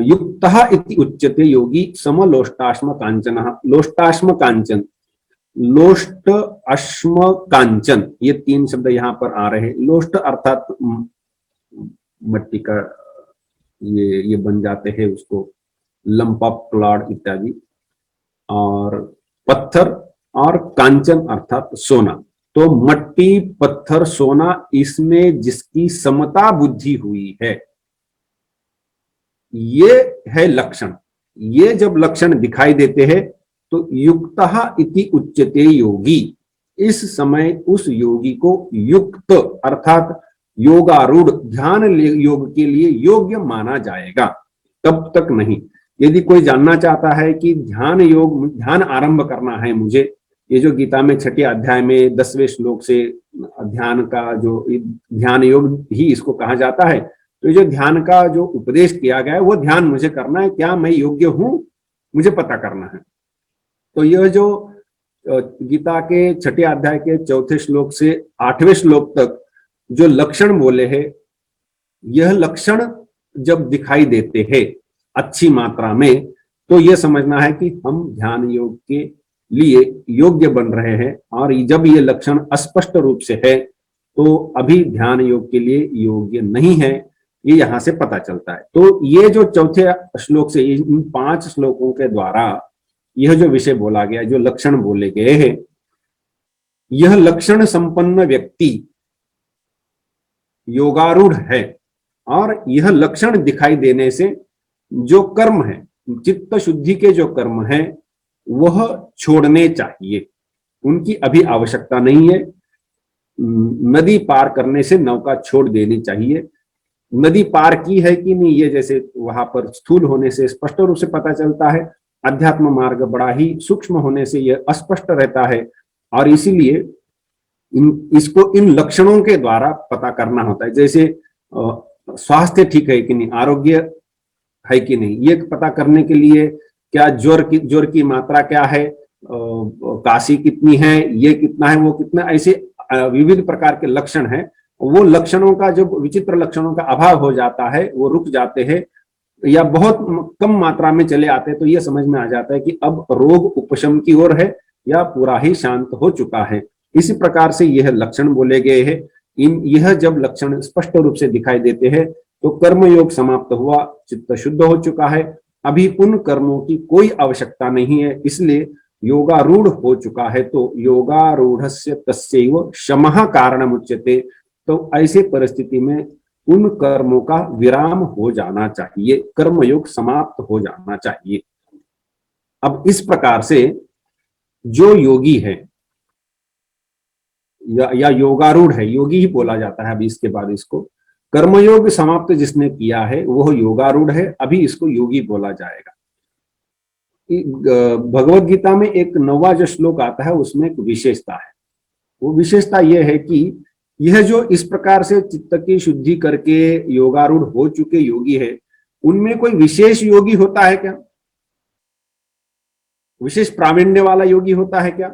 युक्तः इति उच्यते योगी समलोष्टाश्म कांचन। लोष्टाश्म कांचन, लोष्ट अश्म कांचन, ये 3 शब्द यहाँ पर आ रहे हैं। लोष्ट अर्थात मट्टी का ये बन जाते हैं, उसको लंप ऑफ क्लॉड इत्यादि, और पत्थर, और कांचन अर्थात सोना। तो मट्टी पत्थर सोना, इसमें जिसकी समता बुद्धि हुई है, ये है लक्षण। ये जब लक्षण दिखाई देते हैं तो युक्तः इति उच्यते योगी, इस समय उस योगी को युक्त अर्थात योगारूढ़, ध्यान योग के लिए योग्य माना जाएगा। तब तक नहीं। यदि कोई जानना चाहता है कि ध्यान आरंभ करना है मुझे, ये जो गीता में 6 अध्याय में 10वें श्लोक से ध्यान का जो ध्यान योग ही इसको कहा जाता है, तो ये जो ध्यान का जो उपदेश किया गया है वो ध्यान मुझे करना है, क्या मैं योग्य हूं, मुझे पता करना है। तो यह जो गीता के 6 अध्याय के 4थे श्लोक से 8वें श्लोक तक जो लक्षण बोले हैं, यह लक्षण जब दिखाई देते हैं अच्छी मात्रा में, तो यह समझना है कि हम ध्यान योग के लिए योग्य बन रहे हैं। और जब ये लक्षण अस्पष्ट रूप से है तो अभी ध्यान योग के लिए योग्य नहीं है, ये यहां से पता चलता है। तो ये जो 4थे श्लोक से, इन 5 श्लोकों के द्वारा यह जो विषय बोला गया, जो लक्षण बोले गए हैं, यह लक्षण संपन्न व्यक्ति योगारूढ़ है। और यह लक्षण दिखाई देने से जो कर्म है, चित्त शुद्धि के जो कर्म है, वह छोड़ने चाहिए, उनकी अभी आवश्यकता नहीं है। नदी पार करने से नौका छोड़ देनी चाहिए। नदी पार की है कि नहीं, ये जैसे वहां पर स्थूल होने से स्पष्ट रूप से पता चलता है, अध्यात्म मार्ग बड़ा ही सूक्ष्म होने से यह अस्पष्ट रहता है। और इसीलिए इसको इन लक्षणों के द्वारा पता करना होता है। जैसे स्वास्थ्य ठीक है कि नहीं, आरोग्य है कि नहीं, ये पता करने के लिए क्या ज्वर की मात्रा क्या है, काशी कितनी है, ये कितना है, वो कितना, ऐसे विविध प्रकार के लक्षण हैं। वो लक्षणों का, जो विचित्र लक्षणों का अभाव हो जाता है, वो रुक जाते हैं या बहुत कम मात्रा में चले आते हैं, तो ये समझ में आ जाता है कि अब रोग उपशम की ओर है या पूरा ही शांत हो चुका है। इसी प्रकार से यह लक्षण बोले गए हैं। यह जब लक्षण स्पष्ट रूप से दिखाई देते हैं तो कर्मयोग समाप्त हुआ, चित्त शुद्ध हो चुका है, अभी उन कर्मों की कोई आवश्यकता नहीं है, इसलिए योगारूढ़ हो चुका है। तो योगारूढ़स्य तस्यैव शमः कारणमुच्यते। तो ऐसे परिस्थिति में उन कर्मों का विराम हो जाना चाहिए, कर्मयोग समाप्त हो जाना चाहिए। अब इस प्रकार से जो योगी है या योगारूढ़ है, योगी ही बोला जाता है अभी इसके बाद इसको, कर्मयोग समाप्त जिसने किया है वह योगारूढ़ है, अभी इसको योगी बोला जाएगा। भगवत गीता में एक 9वां जो श्लोक आता है उसमें एक विशेषता है। वो विशेषता यह है कि यह जो इस प्रकार से चित्त की शुद्धि करके योगारूढ़ हो चुके योगी है, उनमें कोई विशेष योगी होता है क्या? विशेष प्रावीण्य वाला योगी होता है क्या?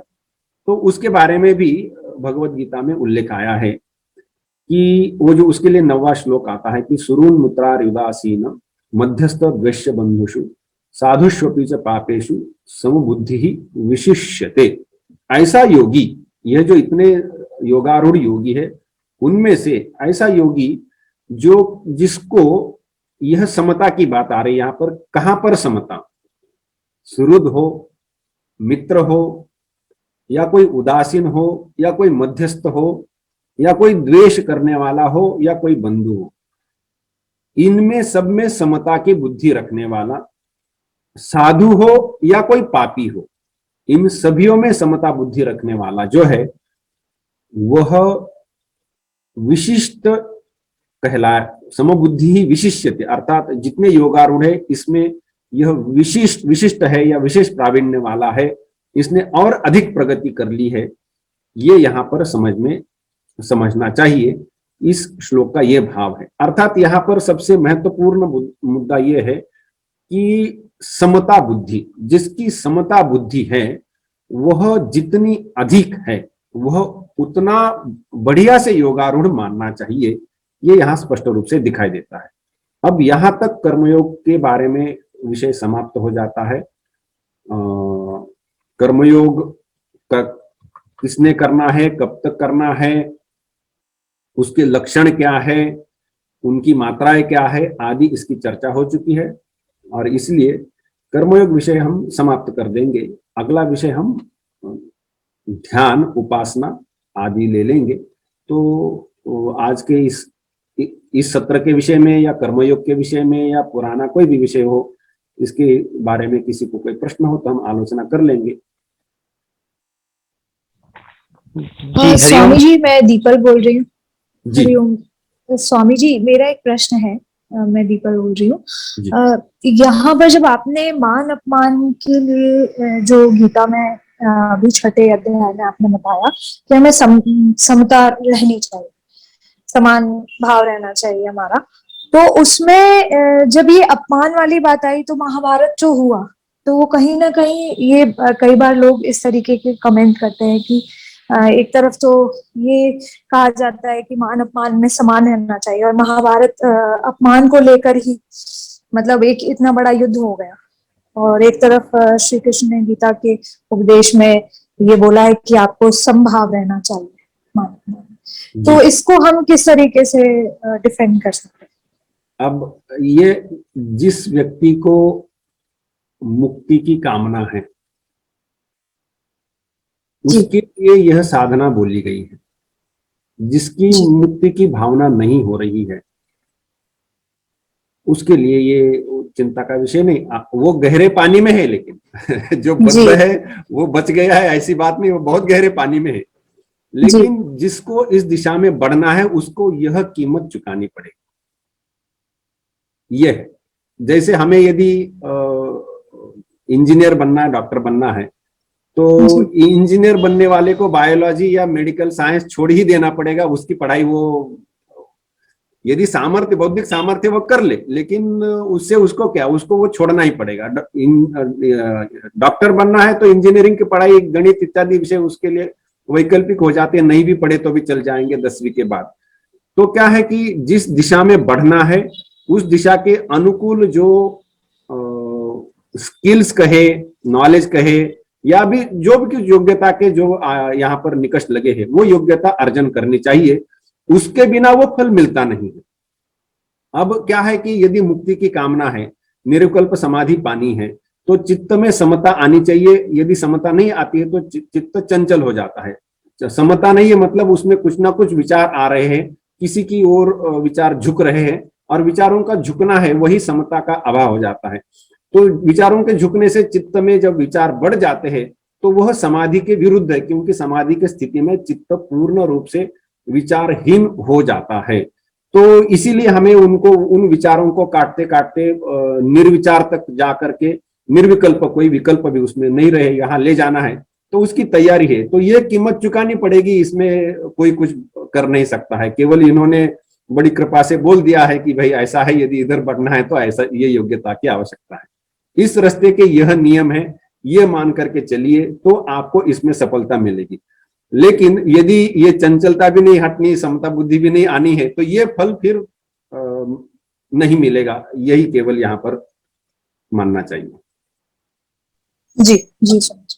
तो उसके बारे में भी भगवत गीता में उल्लेख आया है कि वो जो उसके लिए 9वां श्लोक आता है कि सुरून मुत्रारिदासीन मध्यस्थ द्वेष्य बंधुषु साधुष्वपि च पापेषु समबुद्धि ही विशिष्यते। ऐसा योगी, यह जो इतने योगारूढ़ योगी है उनमें से ऐसा योगी जो जिसको यह समता की बात आ रही है, यहां पर कहां पर समता? सुहृद हो, मित्र हो, या कोई उदासीन हो, या कोई मध्यस्थ हो, या कोई द्वेष करने वाला हो, या कोई बंधु हो, इनमें सब में समता की बुद्धि रखने वाला, साधु हो या कोई पापी हो, इन सभियों में समता बुद्धि रखने वाला जो है वह विशिष्ट कहलाए। समबुद्धि ही विशिष्यते, अर्थात जितने योगारूढ़ है इसमें यह विशिष्ट है या विशेष प्रावीण्य वाला है, इसने और अधिक प्रगति कर ली है। ये यहाँ पर समझना चाहिए। इस श्लोक का ये भाव है। अर्थात यहाँ पर सबसे महत्वपूर्ण मुद्दा यह है कि समता बुद्धि, जिसकी समता बुद्धि है वह जितनी अधिक है वह उतना बढ़िया से योगारूढ़ मानना चाहिए। ये यहाँ स्पष्ट रूप से दिखाई देता है। अब यहाँ तक कर्मयोग के बारे में विषय समाप्त हो जाता है। कर्मयोग का किसने करना है, कब तक करना है, उसके लक्षण क्या है, उनकी मात्राएं क्या है आदि इसकी चर्चा हो चुकी है और इसलिए कर्मयोग विषय हम समाप्त कर देंगे। अगला विषय हम ध्यान, उपासना आदि ले लेंगे। तो आज के इस सत्र के विषय में या कर्मयोग के विषय में या पुराना कोई भी विषय हो, इसके बारे में किसी को कोई प्रश्न हो तो हम आलोचना कर लेंगे। स्वामी जी, मैं दीपल बोल रही हूँ। जी स्वामी जी, मेरा एक प्रश्न है। मैं दीपल बोल रही हूँ। यहाँ पर जब आपने मान अपमान के लिए जो गीता में अभी 6ठे अध्याय में आपने बताया कि हमें समता रहनी चाहिए, समान भाव रहना चाहिए हमारा, तो उसमें जब ये अपमान वाली बात आई तो महाभारत जो हुआ तो वो कहीं ना कहीं ये कई बार लोग इस तरीके के कमेंट करते हैं कि एक तरफ तो ये कहा जाता है कि मान अपमान में समान रहना चाहिए और महाभारत अपमान को लेकर ही मतलब एक इतना बड़ा युद्ध हो गया, और एक तरफ श्री कृष्ण ने गीता के उपदेश में ये बोला है कि आपको समभाव रहना चाहिए मान अपमान। तो इसको हम किस तरीके से डिफेंड कर सकते हैं? अब ये जिस व्यक्ति को मुक्ति की कामना है उसके लिए यह साधना बोली गई है। जिसकी मुक्ति की भावना नहीं हो रही है उसके लिए ये चिंता का विषय नहीं। वो गहरे पानी में है, लेकिन जो बच है वो बच गया है, ऐसी बात नहीं, वो बहुत गहरे पानी में है। लेकिन जिसको इस दिशा में बढ़ना है उसको यह कीमत चुकानी पड़ेगी। यह जैसे हमें यदि इंजीनियर बनना है, डॉक्टर बनना है, तो इंजीनियर बनने वाले को बायोलॉजी या मेडिकल साइंस छोड़ ही देना पड़ेगा। उसकी पढ़ाई वो यदि सामर्थ्य, बौद्धिक सामर्थ्य वो कर ले, लेकिन उससे उसको क्या, उसको वो छोड़ना ही पड़ेगा। डॉक्टर बनना है तो इंजीनियरिंग की पढ़ाई, गणित इत्यादि विषय उसके लिए वैकल्पिक हो जाते हैं, नहीं भी पढ़े तो भी चल जाएंगे 10वीं के बाद। तो क्या है कि जिस दिशा में बढ़ना है उस दिशा के अनुकूल जो स्किल्स कहे, नॉलेज कहे, या भी जो भी योग्यता के जो यहाँ पर निकष लगे हैं वो योग्यता अर्जन करनी चाहिए। उसके बिना वो फल मिलता नहीं है। अब क्या है कि यदि मुक्ति की कामना है, निर्विकल्प समाधि पानी है, तो चित्त में समता आनी चाहिए। यदि समता नहीं आती है तो चित्त चंचल हो जाता है। समता नहीं है मतलब उसमें कुछ ना कुछ विचार आ रहे हैं, किसी की ओर विचार झुक रहे हैं, और विचारों का झुकना है वही समता का अभाव हो जाता है। तो विचारों के झुकने से चित्त में जब विचार बढ़ जाते हैं तो वह समाधि के विरुद्ध है, क्योंकि समाधि की स्थिति में चित्त पूर्ण रूप से विचारहीन हो जाता है। तो इसीलिए हमें उनको, उन विचारों को काटते काटते निर्विचार तक जा करके निर्विकल्प, कोई विकल्प भी उसमें नहीं रहे, यहाँ ले जाना है, तो उसकी तैयारी है। तो ये कीमत चुकानी पड़ेगी, इसमें कोई कुछ कर नहीं सकता है। केवल इन्होंने बड़ी कृपा से बोल दिया है कि भाई ऐसा है, यदि इधर बढ़ना है तो ऐसा, ये योग्यता की आवश्यकता है, इस रास्ते के यह नियम है, ये मान करके चलिए तो आपको इसमें सफलता मिलेगी। लेकिन यदि ये चंचलता भी नहीं हटनी, समता बुद्धि भी नहीं आनी है, तो ये फल फिर नहीं मिलेगा। यही केवल यहाँ पर मानना चाहिए। जी जी स्वामी जी।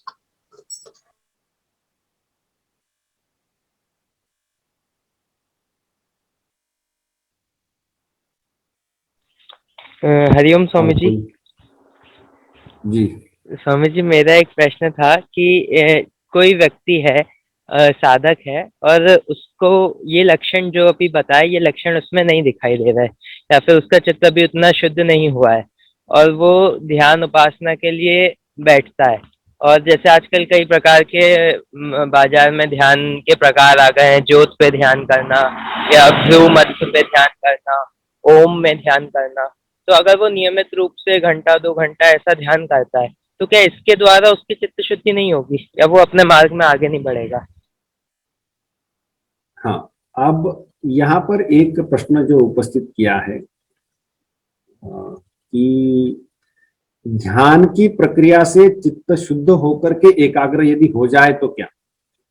हरिओम स्वामी जी। जी स्वामी जी, मेरा एक प्रश्न था कि कोई व्यक्ति है, साधक है, और उसको ये लक्षण जो अभी बताए, ये लक्षण उसमें नहीं दिखाई दे रहा है, या फिर उसका चित्त अभी उतना शुद्ध नहीं हुआ है, और वो ध्यान उपासना के लिए बैठता है। और जैसे आजकल कई प्रकार के बाजार में ध्यान के प्रकार आ गए हैं, ज्योत पे ध्यान करना, या भ्रू मध्य पे ध्यान करना, ओम में ध्यान करना। तो अगर वो नियमित रूप से घंटा 2 घंटा ऐसा ध्यान करता है, तो क्या इसके द्वारा उसकी चित्त शुद्धि नहीं होगी, या वो अपने मार्ग में आगे नहीं बढ़ेगा? हाँ, अब यहाँ पर एक प्रश्न जो उपस्थित किया है कि ध्यान की प्रक्रिया से चित्त शुद्ध होकर के एकाग्र यदि हो जाए तो क्या,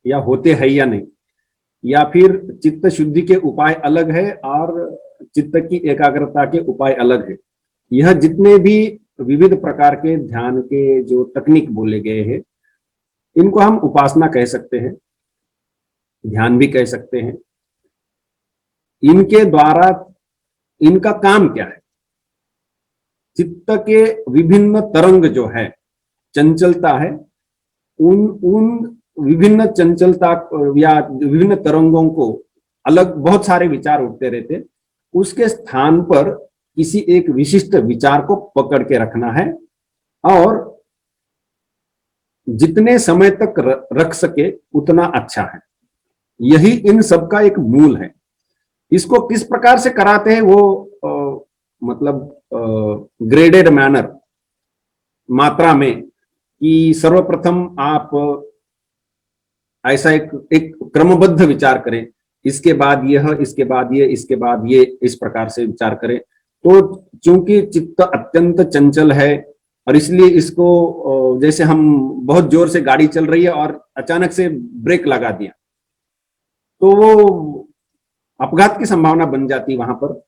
या होते हैं या नहीं, या फिर चित्त शुद्धि के उपाय अलग है और चित्त की एकाग्रता के उपाय अलग है। यह जितने भी विविध प्रकार के ध्यान के जो तकनीक बोले गए हैं, इनको हम उपासना कह सकते हैं, ध्यान भी कह सकते हैं। इनके द्वारा इनका काम क्या है? चित्त के विभिन्न तरंग जो है, चंचलता है, उन उन विभिन्न चंचलता या विभिन्न तरंगों को, अलग बहुत सारे विचार उठते रहते, उसके स्थान पर किसी एक विशिष्ट विचार को पकड़ के रखना है, और जितने समय तक रख सके उतना अच्छा है। यही इन सब का एक मूल है। इसको किस प्रकार से कराते हैं वो मतलब ग्रेडेड मैनर, मात्रा में, कि सर्वप्रथम आप ऐसा एक क्रमबद्ध विचार करें, इसके बाद यह, इसके बाद ये, इसके बाद ये, इस प्रकार से विचार करें। तो चूंकि चित्त अत्यंत चंचल है, और इसलिए इसको, जैसे हम बहुत जोर से गाड़ी चल रही है और अचानक से ब्रेक लगा दिया, तो वो अपघात की संभावना बन जाती है वहां पर।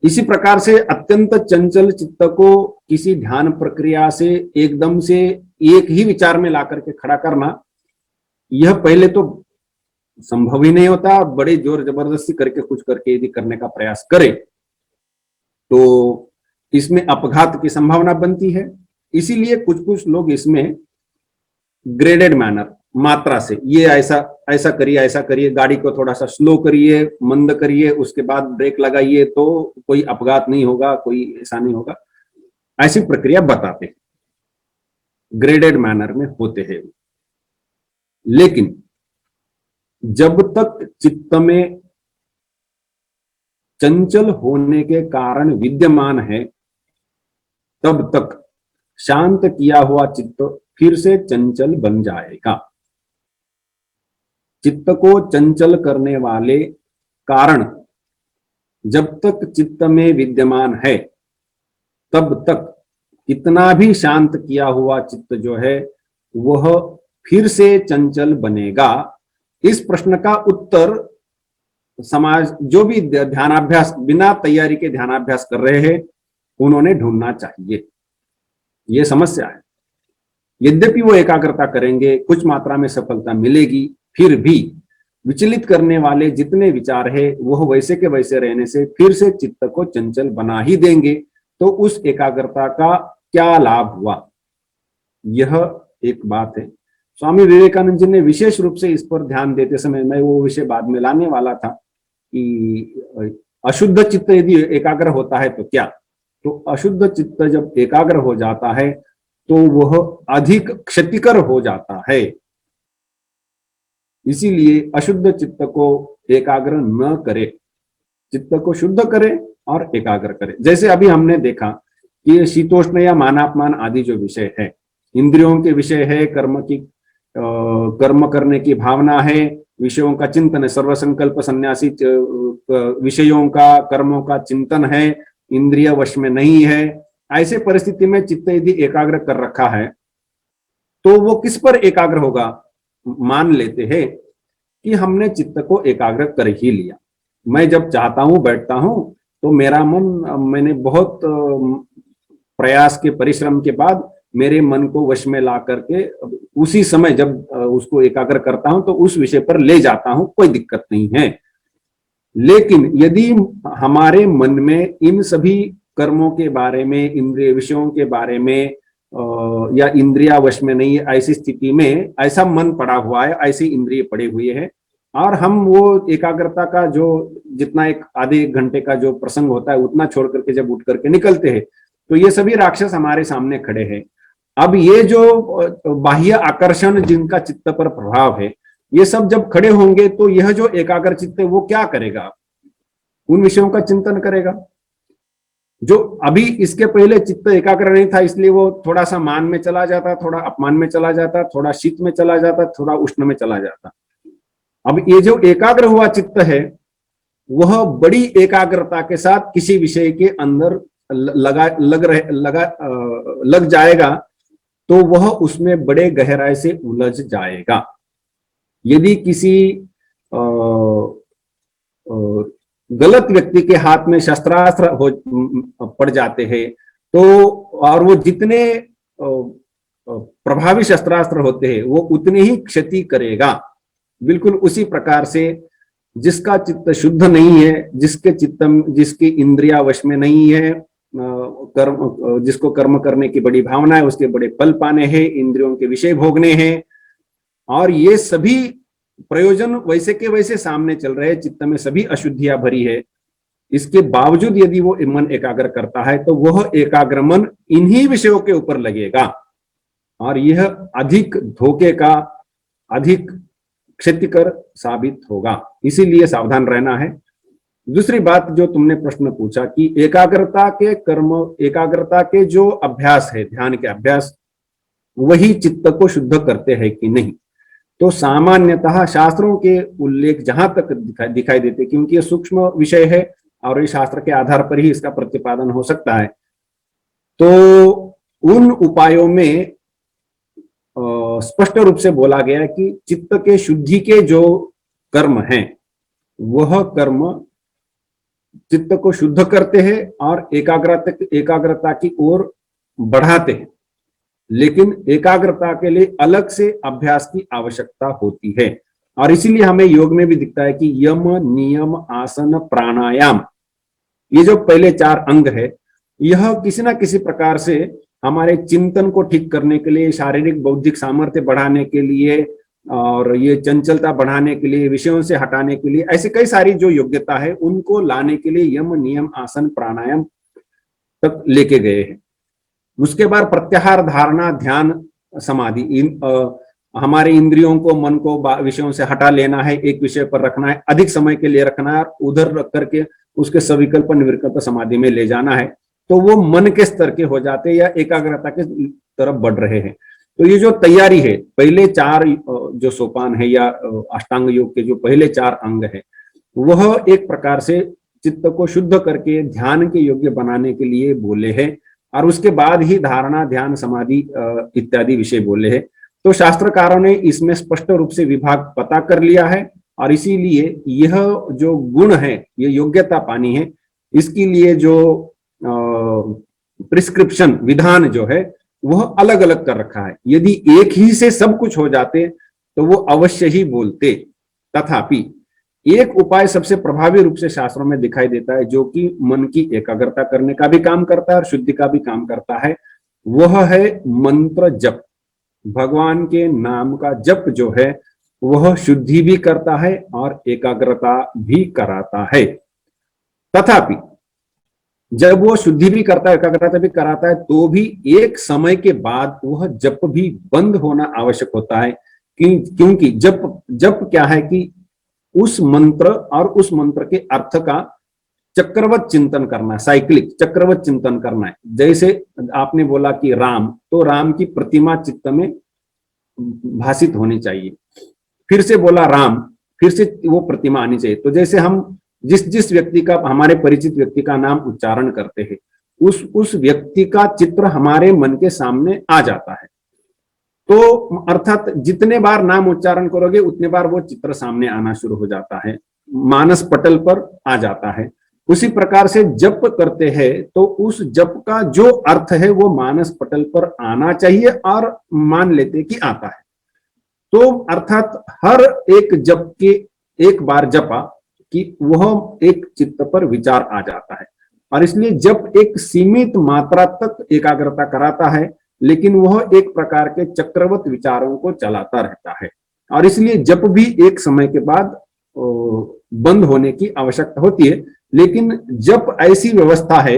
इसी प्रकार से अत्यंत चंचल चित्त को किसी ध्यान प्रक्रिया से एकदम से एक ही विचार में ला करके खड़ा करना, यह पहले तो संभव ही नहीं होता। बड़े जोर जबरदस्ती करके कुछ करके यदि करने का प्रयास करे तो इसमें अपघात की संभावना बनती है। इसीलिए कुछ कुछ लोग इसमें ग्रेडेड मैनर, मात्रा से, ये ऐसा ऐसा करिए, ऐसा करिए, गाड़ी को थोड़ा सा स्लो करिए, मंद करिए, उसके बाद ब्रेक लगाइए, तो कोई अपघात नहीं होगा, कोई ऐसा नहीं होगा, ऐसी प्रक्रिया बताते हैं, ग्रेडेड मैनर में होते हैं। लेकिन जब तक चित्त में चंचल होने के कारण विद्यमान है, तब तक शांत किया हुआ चित्त फिर से चंचल बन जाएगा। चित्त को चंचल करने वाले कारण जब तक चित्त में विद्यमान है, तब तक कितना भी शांत किया हुआ चित्त जो है वह फिर से चंचल बनेगा। इस प्रश्न का उत्तर समाज जो भी ध्यानाभ्यास, बिना तैयारी के ध्यानाभ्यास कर रहे हैं, उन्होंने ढूंढना चाहिए। ये समस्या है। यद्यपि वो एकाग्रता करेंगे, कुछ मात्रा में सफलता मिलेगी, फिर भी विचलित करने वाले जितने विचार है वह वैसे के वैसे रहने से फिर से चित्त को चंचल बना ही देंगे। तो उस एकाग्रता का क्या लाभ हुआ? यह एक बात है। स्वामी विवेकानंद जी ने विशेष रूप से इस पर ध्यान देते समय, मैं वो विषय बाद में लाने वाला था, कि अशुद्ध चित्त यदि एकाग्र होता है तो क्या, तो अशुद्ध चित्त जब एकाग्र हो जाता है तो वह अधिक क्षतिकर हो जाता है। इसीलिए अशुद्ध चित्त को एकाग्र न करे, चित्त को शुद्ध करे और एकाग्र करे। जैसे अभी हमने देखा कि ये शीतोष्ण या मानापमान आदि जो विषय है, इंद्रियों के विषय है, कर्म करने की भावना है, विषयों का चिंतन है, सर्वसंकल्प सन्यासी विषयों का, कर्मों का चिंतन है, इंद्रिय वश में नहीं है। ऐसे परिस्थिति में चित्त यदि एकाग्र कर रखा है तो वो किस पर एकाग्र होगा? मान लेते हैं कि हमने चित्त को एकाग्र कर ही लिया, मैं जब चाहता हूं बैठता हूं तो मेरा मन, मैंने बहुत प्रयास के परिश्रम के बाद मेरे मन को वश में ला करके उसी समय जब उसको एकाग्र करता हूं तो उस विषय पर ले जाता हूं, कोई दिक्कत नहीं है। लेकिन यदि हमारे मन में इन सभी कर्मों के बारे में, इंद्रिय विषयों के बारे में या इंद्रिया वश में नहीं है, ऐसी स्थिति में ऐसा मन पड़ा हुआ है, ऐसी इंद्रिय पड़े हुए हैं, और हम वो एकाग्रता का जो जितना एक आधे घंटे का जो प्रसंग होता है उतना छोड़ करके जब उठ करके निकलते हैं तो ये सभी राक्षस हमारे सामने खड़े हैं। अब ये जो बाह्य आकर्षण जिनका चित्त पर प्रभाव है, ये सब जब खड़े होंगे तो यह जो एकाग्र चित्त है वो क्या करेगा? उन विषयों का चिंतन करेगा। जो अभी इसके पहले चित्त एकाग्र नहीं था, इसलिए वो थोड़ा सा मान में चला जाता, थोड़ा अपमान में चला जाता, थोड़ा शीत में चला जाता, थोड़ा उष्ण में चला जाता। अब ये जो एकाग्र हुआ चित्त है वह बड़ी एकाग्रता के साथ किसी विषय के अंदर लग जाएगा तो वह उसमें बड़े गहराई से उलझ जाएगा। यदि किसी गलत व्यक्ति के हाथ में शस्त्रास्त्र पड़ जाते हैं तो, और वो जितने प्रभावी शस्त्रास्त्र होते हैं वो उतनी ही क्षति करेगा। बिल्कुल उसी प्रकार से जिसका चित्त शुद्ध नहीं है, जिसकी इंद्रिया वश में नहीं है, जिसको कर्म करने की बड़ी भावना है, उसके बड़े फल पाने हैं, इंद्रियों के विषय भोगने हैं, और ये सभी प्रयोजन वैसे के वैसे सामने चल रहे हैं, चित्त में सभी अशुद्धियां भरी है, इसके बावजूद यदि वो मन एकाग्र करता है तो वह एकाग्र मन इन्हीं विषयों के ऊपर लगेगा और यह अधिक धोखे का, अधिक क्षतिकर साबित होगा। इसीलिए सावधान रहना है। दूसरी बात जो तुमने प्रश्न पूछा कि एकाग्रता के जो अभ्यास है, ध्यान के अभ्यास, वही चित्त को शुद्ध करते हैं कि नहीं, तो सामान्यतः शास्त्रों के उल्लेख जहां तक दिखाई देते, क्योंकि ये सूक्ष्म विषय है और ये शास्त्र के आधार पर ही इसका प्रतिपादन हो सकता है, तो उन उपायों में स्पष्ट रूप से बोला गया कि चित्त के शुद्धि के जो कर्म हैं वह कर्म चित्त को शुद्ध करते हैं और एकाग्रता की ओर बढ़ाते हैं, लेकिन एकाग्रता के लिए अलग से अभ्यास की आवश्यकता होती है। और इसीलिए हमें योग में भी दिखता है कि यम, नियम, आसन, प्राणायाम, ये जो पहले 4 अंग है, यह किसी ना किसी प्रकार से हमारे चिंतन को ठीक करने के लिए, शारीरिक बौद्धिक सामर्थ्य बढ़ाने के लिए और ये चंचलता बढ़ाने के लिए, विषयों से हटाने के लिए, ऐसे कई सारी जो योग्यता है उनको लाने के लिए यम, नियम, आसन, प्राणायाम तक लेके गए हैं। उसके बाद प्रत्याहार, धारणा, ध्यान, समाधि, हमारे इंद्रियों को, मन को विषयों से हटा लेना है, एक विषय पर रखना है, अधिक समय के लिए रखना है, उधर रख करके उसके सविकल्प निर्विकल्प समाधि में ले जाना है, तो वो मन के स्तर के हो जाते हैं या एकाग्रता के तरफ बढ़ रहे हैं। तो ये जो तैयारी है, पहले 4 जो सोपान है या अष्टांग योग के जो पहले 4 अंग है, वह एक प्रकार से चित्त को शुद्ध करके ध्यान के योग्य बनाने के लिए बोले हैं, और उसके बाद ही धारणा, ध्यान, समाधि इत्यादि विषय बोले हैं। तो शास्त्रकारों ने इसमें स्पष्ट रूप से विभाग पता कर लिया है, और इसीलिए यह जो गुण है, ये योग्यता पानी है, इसके लिए जो प्रिस्क्रिप्शन, विधान जो है वह अलग अलग कर रखा है। यदि एक ही से सब कुछ हो जाते तो वो अवश्य ही बोलते। तथापि एक उपाय सबसे प्रभावी रूप से शास्त्रों में दिखाई देता है, जो कि मन की एकाग्रता करने का भी काम करता है और शुद्धि का भी काम करता है, वह है मंत्र जप। भगवान के नाम का जप जो है वह शुद्धि भी करता है और एकाग्रता भी कराता है। तथापि जब वो शुद्धि भी करता है, एकाग्रता भी कराता है, तो भी एक समय के बाद वह जप भी बंद होना आवश्यक होता है। क्योंकि जप क्या है कि उस मंत्र और उस मंत्र के अर्थ का चक्रवत चिंतन करना है, साइक्लिक चक्रवत चिंतन करना है। जैसे आपने बोला कि राम, तो राम की प्रतिमा चित्त में भासित होनी चाहिए। फिर से बोला राम, फिर से वो प्रतिमा आनी चाहिए। तो जैसे हम जिस जिस व्यक्ति का, हमारे परिचित व्यक्ति का नाम उच्चारण करते हैं, उस व्यक्ति का चित्र हमारे मन के सामने आ जाता है। तो अर्थात जितने बार नाम उच्चारण करोगे उतने बार वो चित्र सामने आना शुरू हो जाता है, मानस पटल पर आ जाता है। उसी प्रकार से जप करते हैं तो उस जप का जो अर्थ है वो मानस पटल पर आना चाहिए, और मान लेते कि आता है। तो अर्थात हर एक जप के एक बार जपा कि वह एक चित्त पर विचार आ जाता है। और इसलिए जप एक सीमित मात्रा तक एकाग्रता कराता है, लेकिन वह एक प्रकार के चक्रवत विचारों को चलाता रहता है। और इसलिए जप भी एक समय के बाद बंद होने की आवश्यकता होती है। लेकिन जप ऐसी व्यवस्था है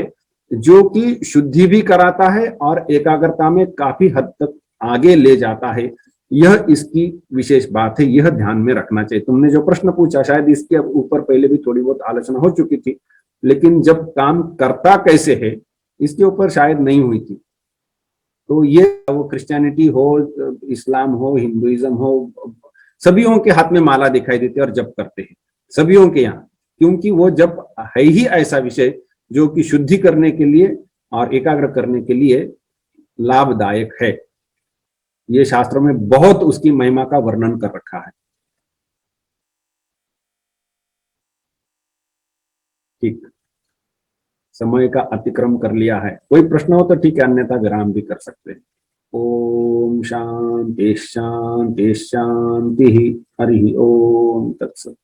जो कि शुद्धि भी कराता है और एकाग्रता में काफी हद तक आगे ले जाता है। यह इसकी विशेष बात है, यह ध्यान में रखना चाहिए। तुमने जो प्रश्न पूछा, शायद इसके ऊपर पहले भी थोड़ी बहुत आलोचना हो चुकी थी, लेकिन जब काम करता कैसे है इसके ऊपर शायद नहीं हुई थी। तो ये वो क्रिश्चियनिटी हो, इस्लाम हो, हिंदुइज्म हो, सभीयों के हाथ में माला दिखाई देती है और जप करते हैं सभीयों के यहाँ, क्योंकि वो जप है ही ऐसा विषय जो कि शुद्धि करने के लिए और एकाग्र करने के लिए लाभदायक है। ये शास्त्रों में बहुत उसकी महिमा का वर्णन कर रखा है। ठीक, समय का अतिक्रम कर लिया है। कोई प्रश्न हो तो ठीक है, अन्यथा विराम भी कर सकते हैं। ओम शांति शांति शांति। हरि ओम तत्सत।